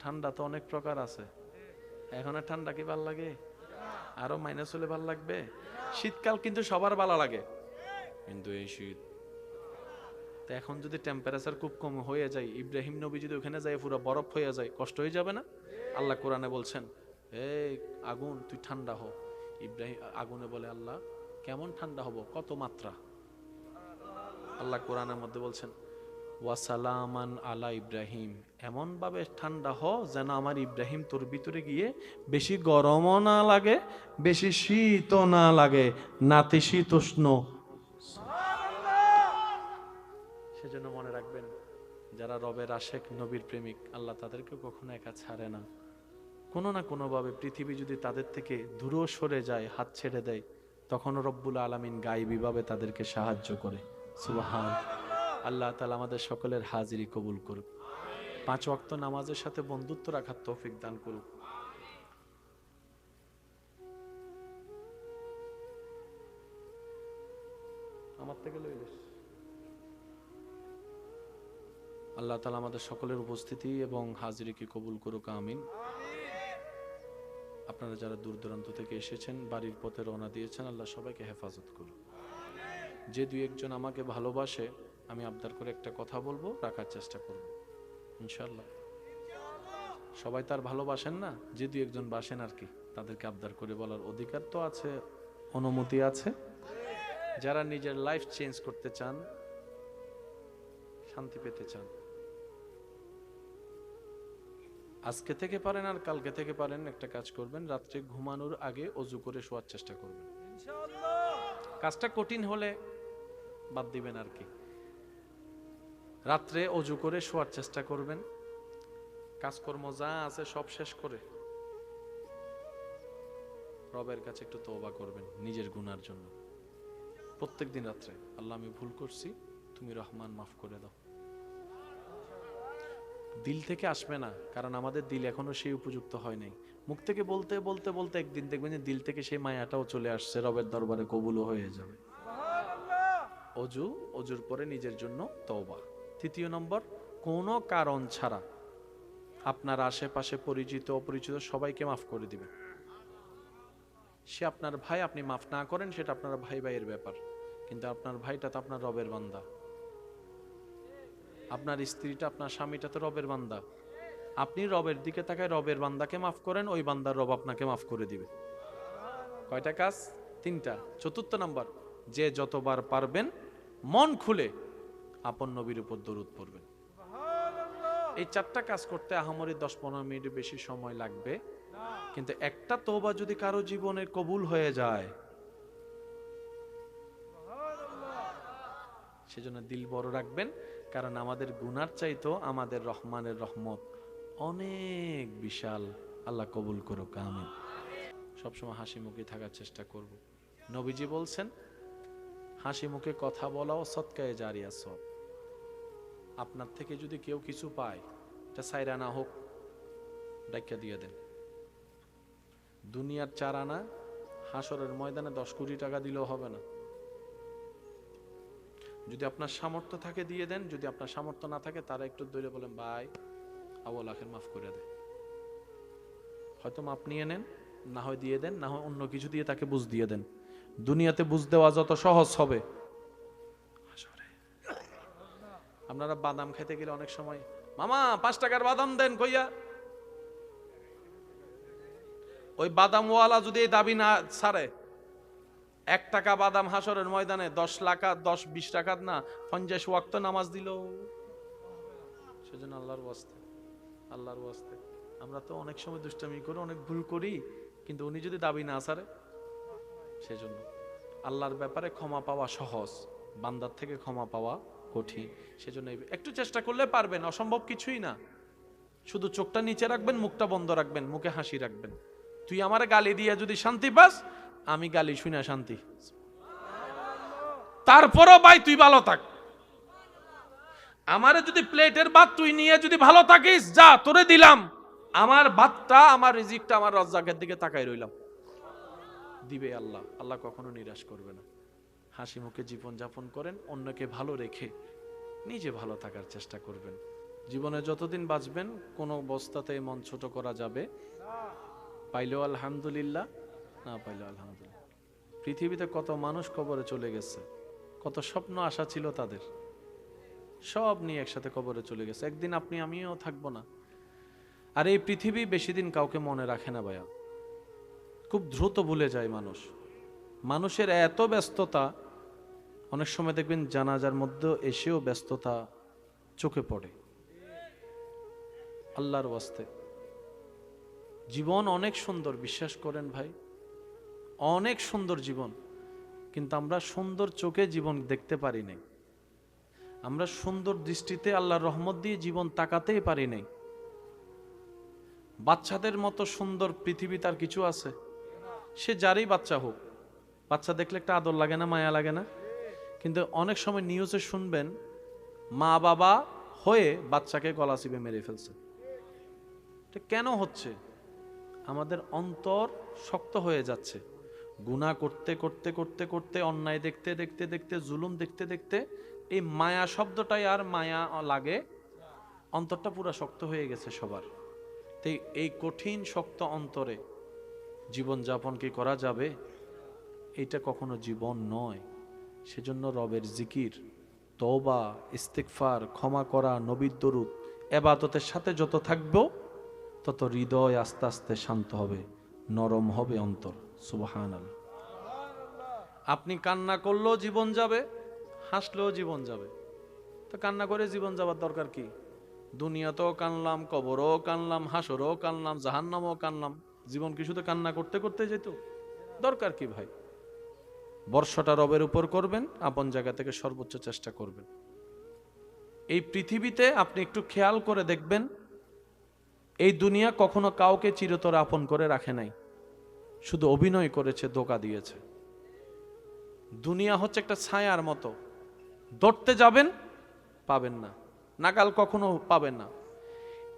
ঠান্ডা তো অনেক প্রকার আছে, এখন আর ঠান্ডা কি ভাল লাগে? আরো মাইনাস হলে ভাল লাগবে। শীতকাল কিন্তু সবার ভালো লাগে, কিন্তু এই শীত তো এখন যদি টেম্পারেচার খুব কম হয়ে যায়, ইব্রাহিম নবী যদি ওখানে যায় পুরো বরফ হয়ে যায়, কষ্ট হয়ে যাবে না? আল্লাহ কোরআনে বলছেন এই আগুন তুই ঠান্ডা হ। ইব্রাহিম আগুনে বলে আল্লাহ কেমন ঠান্ডা হব, কত মাত্রা? আল্লাহ কোরআনের মধ্যে বলছেন ওয়াসালামান আলা ইব্রাহিম, এমন ভাবে ঠান্ডা হ যেন আমার ইব্রাহিম তোর ভিতরে গিয়ে বেশি গরমও না লাগে, বেশি শীতও না লাগে, নাতিশীতোষ্ণ। সেজন্য মনে রাখবেন, যারা রবের আশেক নবীর প্রেমিক, আল্লাহ তাদেরকে কখনো একা ছাড়ে না। কোনো না কোনো ভাবে পৃথিবী যদি তাদের থেকে দূরে সরে যায়, হাত ছেড়ে দেয়, তখনও রব্বুল আলামিন গায়বী ভাবে তাদেরকে সাহায্য করে। সুবহান আল্লাহ তাআলা আমাদের সকলের হাজিরি কবুল করুক। 5 ওয়াক্ত নামাজের সাথে বন্ধুত্ব রাখার তৌফিক দান করুক। আমার থেকে লইলিস। আল্লাহ তাআলা আমাদের সকলের উপস্থিতি এবং হাজিরিকে কবুল করুক, আমিন। আপনারা যারা দূর দূরান্ত থেকে এসেছেন, বাড়ির পথে রওনা দিয়েছেন, আল্লাহ সবাইকে হেফাজত করুন। যে দুই একজন আমাকে ভালোবাসে, আমি আবদার করে একটা কথা বলবো, রাখার চেষ্টা করব ইনশাআল্লাহ। সবাই তার ভালোবাসেন না, যে দুই একজন বাসেন আর কি, তাদেরকে আবদার করে বলার অধিকার তো আছে, অনুমতি আছে। যারা নিজের লাইফ চেঞ্জ করতে চান, শান্তি পেতে চান, আজকে থেকে পারেন আর কালকে থেকে পারেন, একটা কাজ করবেন, রাত্রে ঘুমানোর আগে অজু করে শোয়ার চেষ্টা করবেন। কাজটা কঠিন হলে বাদ দিবেন আর কি। রাত্রে অজু করে শোয়ার চেষ্টা করবেন, কাজকর্ম যা আছে সব শেষ করে রবের কাছে একটু তওবা করবেন নিজের গুনার জন্য। প্রত্যেকদিন রাত্রে আল্লাহ আমি ভুল করছি, তুমি রহমান মাফ করে দাও। দিল থেকে আসবে না, কারণ আমাদের দিল এখনো সেই উপযুক্ত হয় নাই। মুখ থেকে বলতে বলতে বলতে একদিন দেখবেন যে দিল থেকে সেই মায়াটাও চলে আসছে, রবের দরবারে কবুলও হয়ে যাবে। অজুর পরে নিজের জন্য তওবা। 3 নম্বর, কোনো কারণ ছাড়া আপনার আশেপাশে পরিচিত অপরিচিত সবাইকে মাফ করে দিবেন। সে আপনার ভাই, আপনি মাফ না করেন সেটা আপনার ভাই ভাইয়ের ব্যাপার, কিন্তু আপনার ভাইটা তো আপনার রবের বান্দা, আপনার স্ত্রীটা আপনার স্বামীটা তো রবের বান্দা। আপনি রবের দিকে তাকায় রবের বান্দাকে মাফ করেন, ওই বান্দার রব আপনাকে মাফ করে দিবে। কয়টা কাজ? 3টা। 4 নম্বর, যে যতবার পারবেন মন খুলে আপন নবীর উপর দরুদ পড়বেন। এই 4টা কাজ করতে আহামরি 10-15 মিনিট বেশি সময় লাগবে, কিন্তু একটা তওবা যদি কারো জীবনে কবুল হয়ে যায়, সেজন্য দিল বড় রাখবেন, কারণ আমাদের গুনার চাইতো আমাদের রহমানের রহমত অনেক বিশাল। আল্লাহ কবুল করুক, আমিন। সবসময় হাসি মুখে থাকার চেষ্টা করব। নবীজি বলছেন হাসি মুখে কথা বলাও সদকায়ে জারিয়া সব। আপনার থেকে যদি কেউ কিছু পায়, এটা সাইরা না হোক, ডাক্কা দিয়ে দেন। দুনিয়ার 4 আনা হাসরের ময়দানে 10 কোটি টাকা দিলেও হবে না। যদি আপনার সামর্থ্য থাকে দিয়ে দেন, যদি আপনার সামর্থ্য না থাকে তারা একটু ধরে বলেন ভাই আউয়াল আখির মাফ করে দেয়। হয়তো মাপ নিয়ে নেন, না হয় দিয়ে দেন, না হয় অন্য কিছু দিয়ে তাকে বুঝ দিয়ে দেন। দুনিয়াতে বুঝ দেওয়া যত সহজ হবে, আপনারা বাদাম খেতে গেলে অনেক সময়, মামা 5 টাকার বাদাম দেন কইয়া, ওই বাদামওয়ালা যদি এই দাবি না ছাড়ে, 1 টাকা বাদাম হাসরের ময়দানে 10 লাখ 10-20 টাকা না 50 ওয়াক্ত নামাজ দিল। সেজন্য আল্লাহর ওয়াস্তে, আল্লাহর ওয়াস্তে, আমরা তো অনেক সময় দুষ্টামি করি, অনেক ভুল করি, কিন্তু উনি যদি দাবি না ছাড়ে, সেজন্য আল্লাহর ব্যাপারে ক্ষমা পাওয়া সহজ, বান্দার থেকে ক্ষমা পাওয়া কঠিন। সেজন্য একটু চেষ্টা করলে পারবেন, অসম্ভব কিছুই না। শুধু চোখটা নিচে রাখবেন, মুখটা বন্ধ রাখবেন, মুখে হাসি রাখবেন। তুই আমার গালি দিয়ে যদি শান্তি পাস, আমি গালি শুনে শান্তি। তারপরও ভাই তুই ভালো থাক। আমারে যদি প্লেটের ভাত তুই নিয়ে যদি ভালো থাকিস, যা তোরে দিলাম, আমার ভাতটা, আমার রিজিকটা আমার রাজ্জাকের দিকে তাকাই রইলাম, দিবে আল্লাহ। আল্লাহ কখনো নিরাশ করবে না। হাসি মুখে জীবন যাপন করেন, অন্যকে ভালো রেখে নিজে ভালো থাকার চেষ্টা করবেন। জীবনে যতদিন বাঁচবেন কোনো অবস্থাতে মন ছোট করা যাবে। পাইলেও আলহামদুলিল্লাহ, না পাইলেও আলহামদুলিল্লাহ। পৃথিবীতে কত মানুষ কবরে চলে গেছে, কত স্বপ্ন আশা ছিল তাদের, সব নিয়ে একসাথে কবরে চলে গেছে। একদিন আপনি আমিও থাকবো না। আর এই পৃথিবী বেশি দিন কাউকে মনে রাখে না ভাইয়া, খুব দ্রুত ভুলে যায় মানুষ। মানুষের এত ব্যস্ততা, অনেক সময় দেখবেন জানাজার মধ্যে এসেও ব্যস্ততা চোখে পড়ে। আল্লাহর ওয়াস্তে, জীবন অনেক সুন্দর, বিশ্বাস করেন ভাই, অনেক সুন্দর জীবন, কিন্তু আমরা সুন্দর চোখে জীবন দেখতে পারি নাই। আমরা সুন্দর দৃষ্টিতে আল্লাহর রহমত দিয়ে জীবন তাকাতেই পারি নাই। বাচ্চাদের মতো সুন্দর পৃথিবী তার কিছু আছে? সে যারই বাচ্চা হোক, বাচ্চা দেখলে একটা আদর লাগে না, মায়া লাগে না? কিন্তু অনেক সময় নিউজে শুনবেন মা বাবা হয়ে বাচ্চাকে গলা চিপে মেরে ফেলছে। এটা কেন হচ্ছে? আমাদের অন্তর শক্ত হয়ে যাচ্ছে। গুনাহ করতে করতে করতে করতে, অন্যায় দেখতে দেখতে দেখতে, জুলুম দেখতে দেখতে, এই মায়া শব্দটাই আর মায়া লাগে, অন্তরটা পুরো শক্ত হয়ে গেছে সবার। তাই এই কঠিন শক্ত অন্তরে জীবন যাপন কি করা যাবে? এটা কখনো জীবন নয়। সেজন্য রবের জিকির, তওবা, ইস্তিগফার, ক্ষমা করা, নবীর দরুদ, ইবাদতের সাথে যত থাকবো তত হৃদয় আস্তে আস্তে শান্ত হবে, নরম হবে অন্তর। সুবহানাল্লাহ। আপনি কান্না করলেও জীবন যাবে, হাসলেও জীবন যাবে। তো কান্না করে জীবন যাবার দরকার কি? দুনিয়াতেও কানলাম, কবরও কানলাম, হাসরও কানলাম, জাহান্নামও কানলাম, জীবন কি শুধু কান্না করতে করতে যেত? দরকার কি ভাই? বর্ষাটা রবের উপর করবেন, আপন জায়গা থেকে সর্বোচ্চ চেষ্টা করবেন। এই পৃথিবীতে আপনি একটু খেয়াল করে দেখবেন, এই দুনিয়া কখনো কাউকে চিরতরে আপন করে রাখে নাই, শুধু অভিনয় করেছে, ধোঁকা দিয়েছে। দুনিয়া হচ্ছে একটা ছায়ার মতো, ধরতে যাবেন পাবেন না, নাগাল কখনো পাবেন না।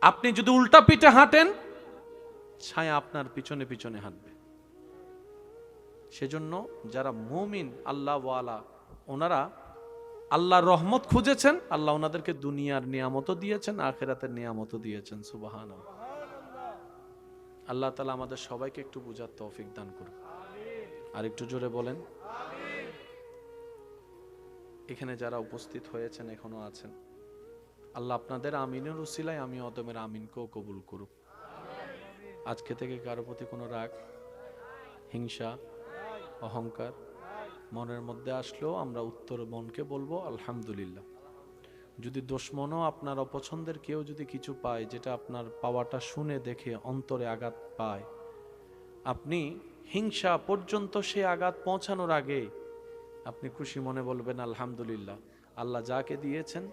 আপনি যদি উল্টা পিঠে হাঁটেন, ছায়া আপনার পিছনে পিছনে হাঁটবে। সেজন্য যারা মুমিন আল্লাহ ওয়ালা, ওনারা আল্লাহর রহমত খুঁজেছেন, আল্লাহ ওনাদেরকে দুনিয়ার নিয়ামতও দিয়েছেন, আখিরাতের নিয়ামতও দিয়েছেন। সুবহানাল্লাহ। আল্লাহ তাআলা আমাদের সবাইকে একটু বুঝার তৌফিক দান করুন। আর একটু জোরে বলেন আমিন। এখানে যারা উপস্থিত হয়েছেন, এখনো আছেন, আল্লাহ আপনাদের আমিনের উসিলায় আমি অদমের আমিনকেও কবুল করুক। আজকে থেকে কারো প্রতি কোনো রাগ, হিংসা, অহংকার মনের মধ্যে আসলেও আমরা উত্তর মনকে বলবো আলহামদুলিল্লাহ। যদি দুশমনও আপনার অপছন্দের কেউ যদি কিছু পায়, যেটা আপনার পাওয়াটা শুনে দেখে অন্তরে আঘাত পায়, আপনি হিংসা পর্যন্ত সে আঘাত পৌঁছানোর আগে আপনি খুশি মনে বলবেন আলহামদুলিল্লাহ, আল্লাহ যাকে দিয়েছেন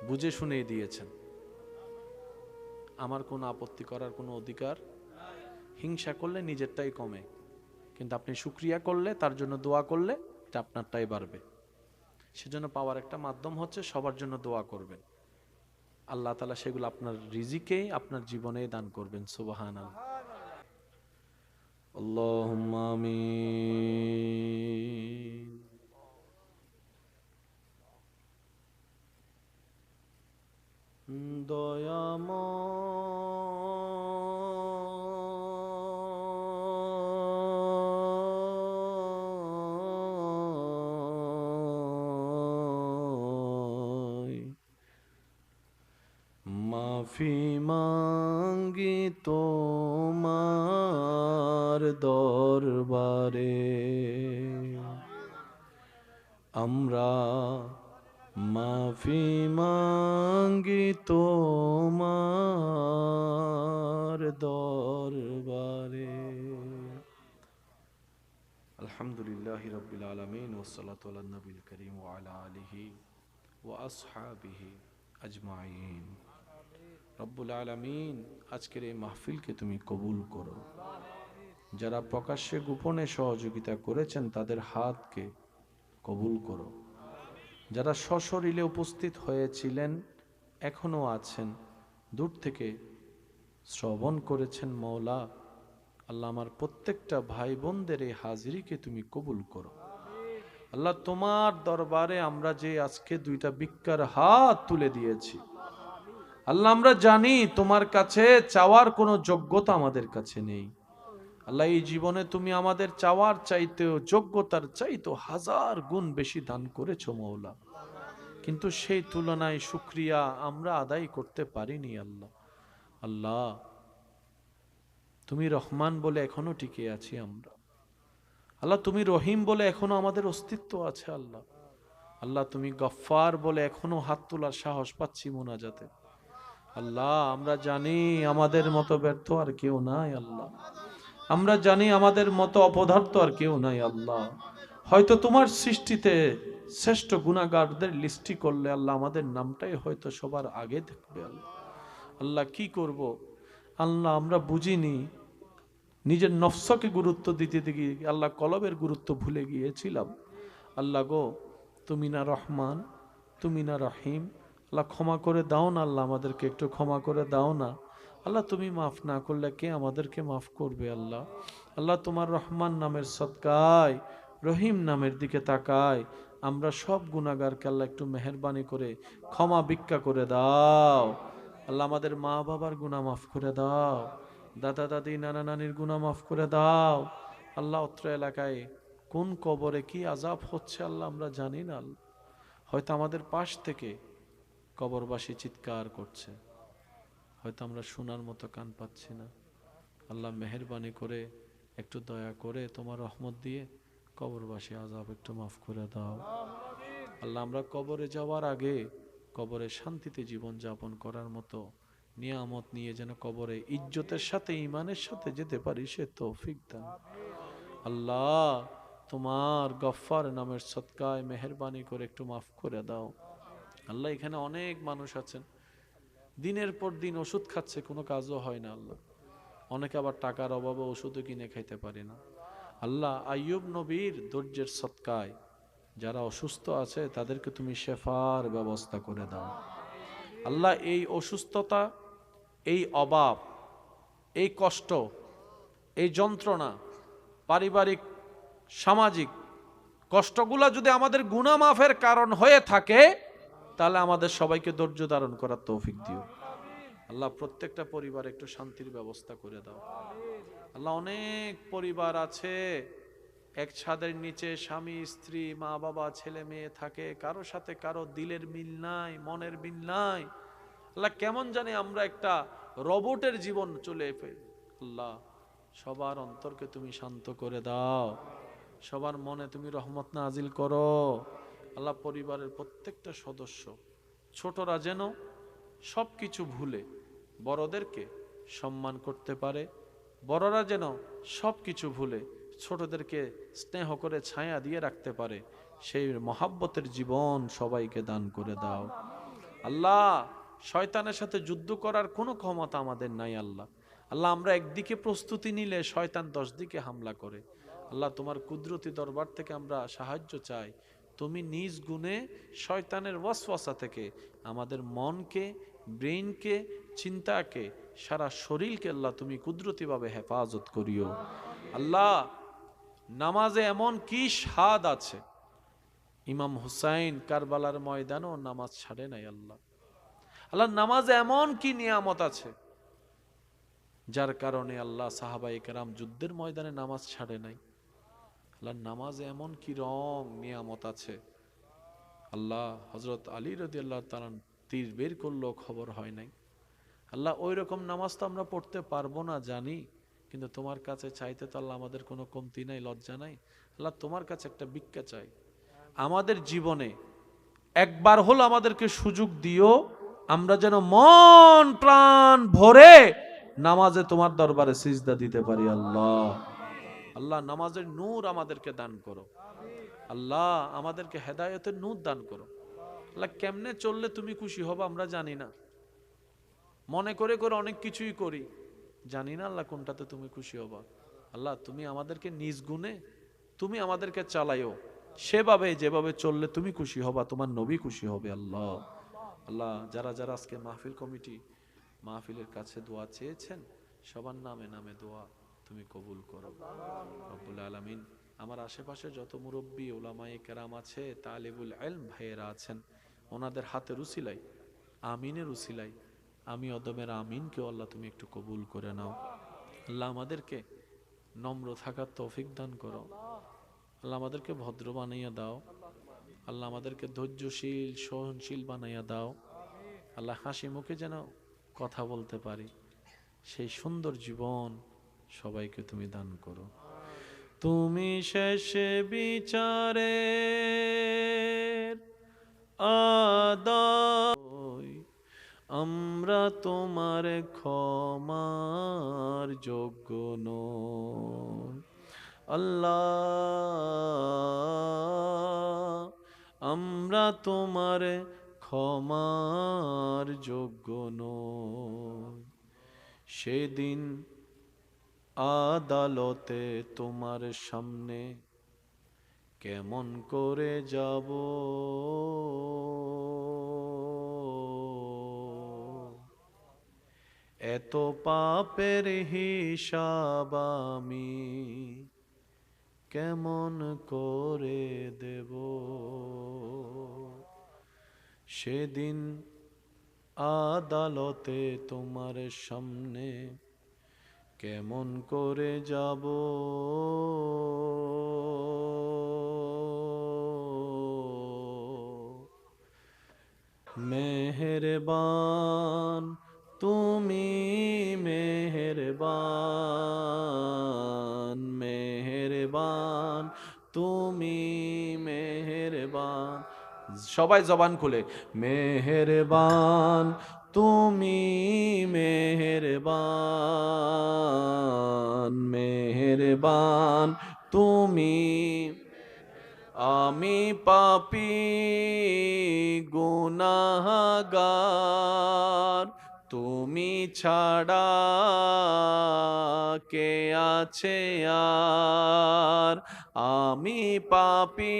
বুঝে শুনেই দিয়েছেন, আমার কোনো আপত্তি করার কোনো অধিকার। হিংসা করলে নিজেরটাই কমে, কিন্তু আপনি শুকরিয়া করলে, তার জন্য দোয়া করলে, এটা আপনারটাই বাড়বে। সেজন্য পাওয়ার একটা মাধ্যম হচ্ছে সবার জন্য দোয়া করবেন, আল্লাহ তাআলা সেগুলো আপনার রিজিকেই, আপনার জীবনেই দান করবেন। সুবহানাল্লাহ। আল্লাহুম্মা আমিন। দয়াময় মাফি মাঙ্গি তোমার দরবারে, আমরা মাফি মাঙ্গি তোমার দরবারে। আলহামদুলিল্লাহি রাব্বিল আলামিন ওয়াসসালাতু আলা নবিল কারীম ওয়া আলা আলিহি ওয়া আসহাবিহি আজমাইন। রব্বুল আলামিন, আজকের এই মাহফিলকে তুমি কবুল করো। যারা প্রকাশ্যে গোপনে সহযোগিতা করেছেন তাদের হাতকে কবুল করো। যারা সশরীরে উপস্থিত হয়েছিলেন, এখনো আছেন, দূর থেকে শ্রবণ করেছেন, মওলা আল্লাহ আমার প্রত্যেকটা ভাই বোনদের এই হাজিরিকে তুমি কবুল করো। আল্লাহ তোমার দরবারে আমরা যে আজকে দুইটা ভিক্ষার হাত তুলে দিয়েছি, আল্লাহ আমরা জানি তোমার কাছে চাওয়ার কোনো যোগ্যতা আমাদের কাছে নেই। আল্লাহ এই জীবনে তুমি আমাদের চাওয়ার চাইতেও যোগ্যতার চাইতেও 1000 গুণ বেশি দান করেছো মওলা, কিন্তু সেই তুলনায় শুকরিয়া আমরা আদায় করতে পারিনি। আল্লাহ আল্লাহ তুমি রহমান বলে এখনো টিকে আছি আমরা। আল্লাহ তুমি রহিম বলে এখনো আমাদের অস্তিত্ব আছে। আল্লাহ আল্লাহ তুমি গফফার বলে এখনো হাত তোলার সাহস পাচ্ছি মোনাজাতে। আল্লাহ আমরা জানি আমাদের মতো ব্যর্থ আর কেউ নাই। আল্লাহ আমরা জানি আমাদের মতো অপদার্থ আর কেউ নাই। আল্লাহ হয়তো তোমার সৃষ্টিতে শ্রেষ্ঠ গুনাহগারদের লিস্টি করলে আল্লাহ আমাদের নামটাই হয়তো সবার আগে থাকবে। আল্লাহ আল্লাহ কি করব আল্লাহ, আমরা বুঝিনি, নিজের নফসকে গুরুত্ব দিতে গিয়ে আল্লাহ কলবের গুরুত্ব ভুলে গিয়েছিলাম। আল্লাহ গো, তুমি না রহমান, তুমি না রহিম, আল্লাহ ক্ষমা করে দাও না। আল্লাহ আমাদেরকে একটু ক্ষমা করে দাও না। আল্লাহ তুমি মাফ না করলে কে আমাদেরকে মাফ করবে? আল্লাহ আল্লাহ তোমার রহমান নামের সদকায়, রহিম নামের দিকে তাকায় আমরা সব গুনাহগারকে আল্লাহ একটু মেহেরবানি করে ক্ষমা ভিক্ষা করে দাও। আল্লাহ আমাদের মা বাবার গুনাহ মাফ করে দাও, দাদা দাদি নানা নানির গুনাহ মাফ করে দাও। আল্লাহ অত্র এলাকায় কোন কবরে কি আযাব হচ্ছে আল্লাহ আমরা জানি না। হয়তো আমাদের পাশ থেকে কবরবাসী চিৎকার করছে, হয়তো আমরা শোনার মতো কান পাচ্ছি না। আল্লাহ মেহেরবানি করে একটু দয়া করে তোমার রহমত দিয়ে কবরবাসী আযাব একটু মাফ করে দাও। আল্লাহ আমরা কবরে যাওয়ার আগে কবরে শান্তিতে জীবন যাপন করার মতো নিয়ামত নিয়ে যেন কবরে ইজ্জতের সাথে ঈমানের সাথে যেতে পারি, সে তৌফিক দান। আল্লাহ তোমার গফফার নামের সদকায় মেহেরবানি করে একটু মাফ করে দাও। আল্লাহ এখানে অনেক মানুষ আছেন দিনের পর দিন ওষুধ খাচ্ছে, কোনো কাজও হয় না। আল্লাহ অনেকে আবার টাকার অভাবে ওষুধও কিনে খাইতে পারে না। আল্লাহ আইয়ুব নবীর ধৈর্যের সদকায় যারা অসুস্থ আছে তাদেরকে তুমি শেফার ব্যবস্থা করে দাও। আল্লাহ এই অসুস্থতা, এই অভাব, এই কষ্ট, এই যন্ত্রণা, পারিবারিক সামাজিক কষ্টগুলা যদি আমাদের গুনাহ মাফের কারণ হয়ে থাকে তাহলে আমাদের সবাইকে ধৈর্য ধারণ করার তৌফিক দিও। আল্লাহ প্রত্যেকটা পরিবারে একটু শান্তির ব্যবস্থা করে দাও। আল্লাহ অনেক পরিবার আছে এক ছাদের নিচে স্বামী স্ত্রী মা বাবা ছেলে মেয়ে থাকে, কারো সাথে কারো দিলের মিল নাই, মনের মিল নাই। আল্লাহ কেমন জানি আমরা একটা রোবটের জীবন চলে ফেলি। আল্লাহ সবার অন্তরকে তুমি শান্ত করে দাও, সবার মনে তুমি রহমত নাজিল করো। আল্লাহ পরিবারের প্রত্যেকটা সদস্য ছোটরা যেন সব কিছু ভুলে বড়দেরকে সম্মান করতে পারে, বড়রা যেন সব কিছু ভুলে ছোটদেরকে স্নেহ করে ছায়া দিয়ে রাখতে পারে, সেই মহাব্বতের জীবন সবাইকে দান করে দাও। আল্লাহ শয়তানের সাথে যুদ্ধ করার কোনো ক্ষমতা আমাদের নাই। আল্লাহ আল্লাহ আমরা একদিকে প্রস্তুতি নিলে শয়তান 10 দিকে হামলা করে। আল্লাহ তোমার কুদরতি দরবার থেকে আমরা সাহায্য চাই, তুমি নিজ গুণে শয়তানের ওয়াসওয়াসা থেকে আমাদের মনকে, ব্রেইনকে, চিন্তাকে, সারা শরীরকে আল্লাহ তুমি কুদরতিভাবে হেফাজত করিও। আল্লাহ নামাজে এমন কি স্বাদ আছে, ইমাম হুসাইন কারবালার ময়দানও নামাজ ছাড়ে নাই। আল্লাহ আল্লাহ নামাজে এমন কি নিয়ামত আছে যার কারণে আল্লাহ সাহাবায়ে কেরাম যুদ্ধের ময়দানে নামাজ ছাড়ে নাই। আল্লাহ নামাজে এমন কি রং নিয়ামত আছে। আল্লাহ হযরত আলী রাদিয়াল্লাহু তাআলা তীর বের করলো খবর হয় নাই, আল্লাহ ওই রকম নামাজ তো আমরা পড়তে পারবো না জানি, কিন্তু তোমার কাছে চাইতে তো আল্লাহ আমাদের কোনো কমতি নাই, লজ্জা নাই। আল্লাহ তোমার কাছে একটা ভিক্ষা চাই, আমাদের জীবনে একবার হলো আমাদেরকে সুযোগ দিও, আমরা যেন মন প্রাণ ভরে নামাজে তোমার দরবারে সিজদা দিতে পারি। আল্লাহ আল্লাহ নামাজের নূর আমাদেরকে দান করো। আল্লাহ আমাদেরকে হেদায়েতের নূর দান করো। আল্লাহ কেমনে চললে তুমি খুশি হবা আমরা জানি না, মনে করে করে অনেক কিছুই করি, জানি না আল্লাহ কোনটাতে তুমি খুশি হবা। আল্লাহ তুমি আমাদেরকে নিজ গুণে তুমি আমাদেরকে চালাইও, সেভাবে যেভাবে চললে তুমি খুশি হবা, তোমার নবী খুশি হবে। আল্লাহ আল্লাহ যারা যারা আজকে মাহফিল কমিটি মাহফিলের কাছে দোয়া চেয়েছেন, সবার নামে নামে দোয়া তুমি কবুল করো রব্বুল আলামিন। আমার আশেপাশে যত মুরব্বী ওলামায়ে কেরাম আছে, তালিবুল ইলম ভাইয়েরা আছেন, ওনাদের হাতের উসিলাই, আমিনের উসিলাই, আমি অদমের আমিনকেও আল্লাহ তুমি একটু কবুল করে নাও। আল্লাহ আমাদেরকে নম্র থাকার তৌফিক দান করো। আল্লাহ আমাদেরকে ভদ্র বানাইয়া দাও। আল্লাহ আমাদেরকে ধৈর্যশীল সহনশীল বানাইয়া দাও। আল্লাহ হাসি মুখে যেন কথা বলতে পারি, সেই সুন্দর জীবন সবাইকে তুমি দান করো। তুমি শেষে বিচারের আদায়, আমরা তোমার ক্ষমার যোগ্য নই। আল্লাহ আমরা তোমার ক্ষমার যোগ্য নই। সেদিন আদালতে তোমার সামনে কেমন করে যাব, এত পাপের হিসাব আমি কেমন করে দেব। সেদিন আদালতে তোমার সামনে কেমন করে যাব, মেহেরবান তুমি মেহেরবান, মেহেরবান তুমি মেহেরবান। সবাই জবান খুলে মেহেরবান তুমি মেহেরবান, মেহেরবান তুমি। আমি পাপী গুনাহগার, তুমি ছাড়া কে আছে আর। আমি পাপী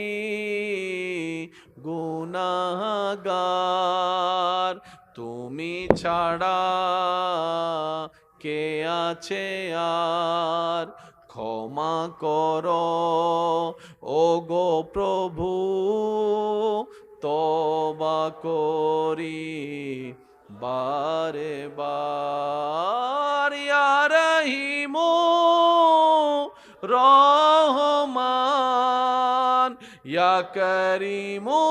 গুনাহগার, তুমি ছাড়া কে আছে আর। ক্ষমা করো ও গো প্রভু, তওবা করি বারে বার। ইয়া রহিমু রহমান, ইয়া করিমু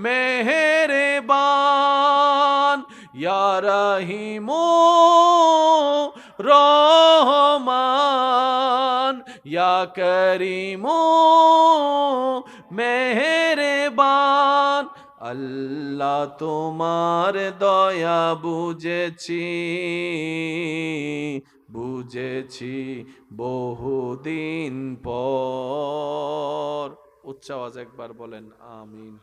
মেহেরবান, ইয়া রহিমু রহমান, ইয়া করিমু মেহেরবান। আল্লাহ তোমার দয়া বুঝেছি, বুঝেছি বহুদিন পর। উচ্চ আওয়াজ একবার বলেন আমিন।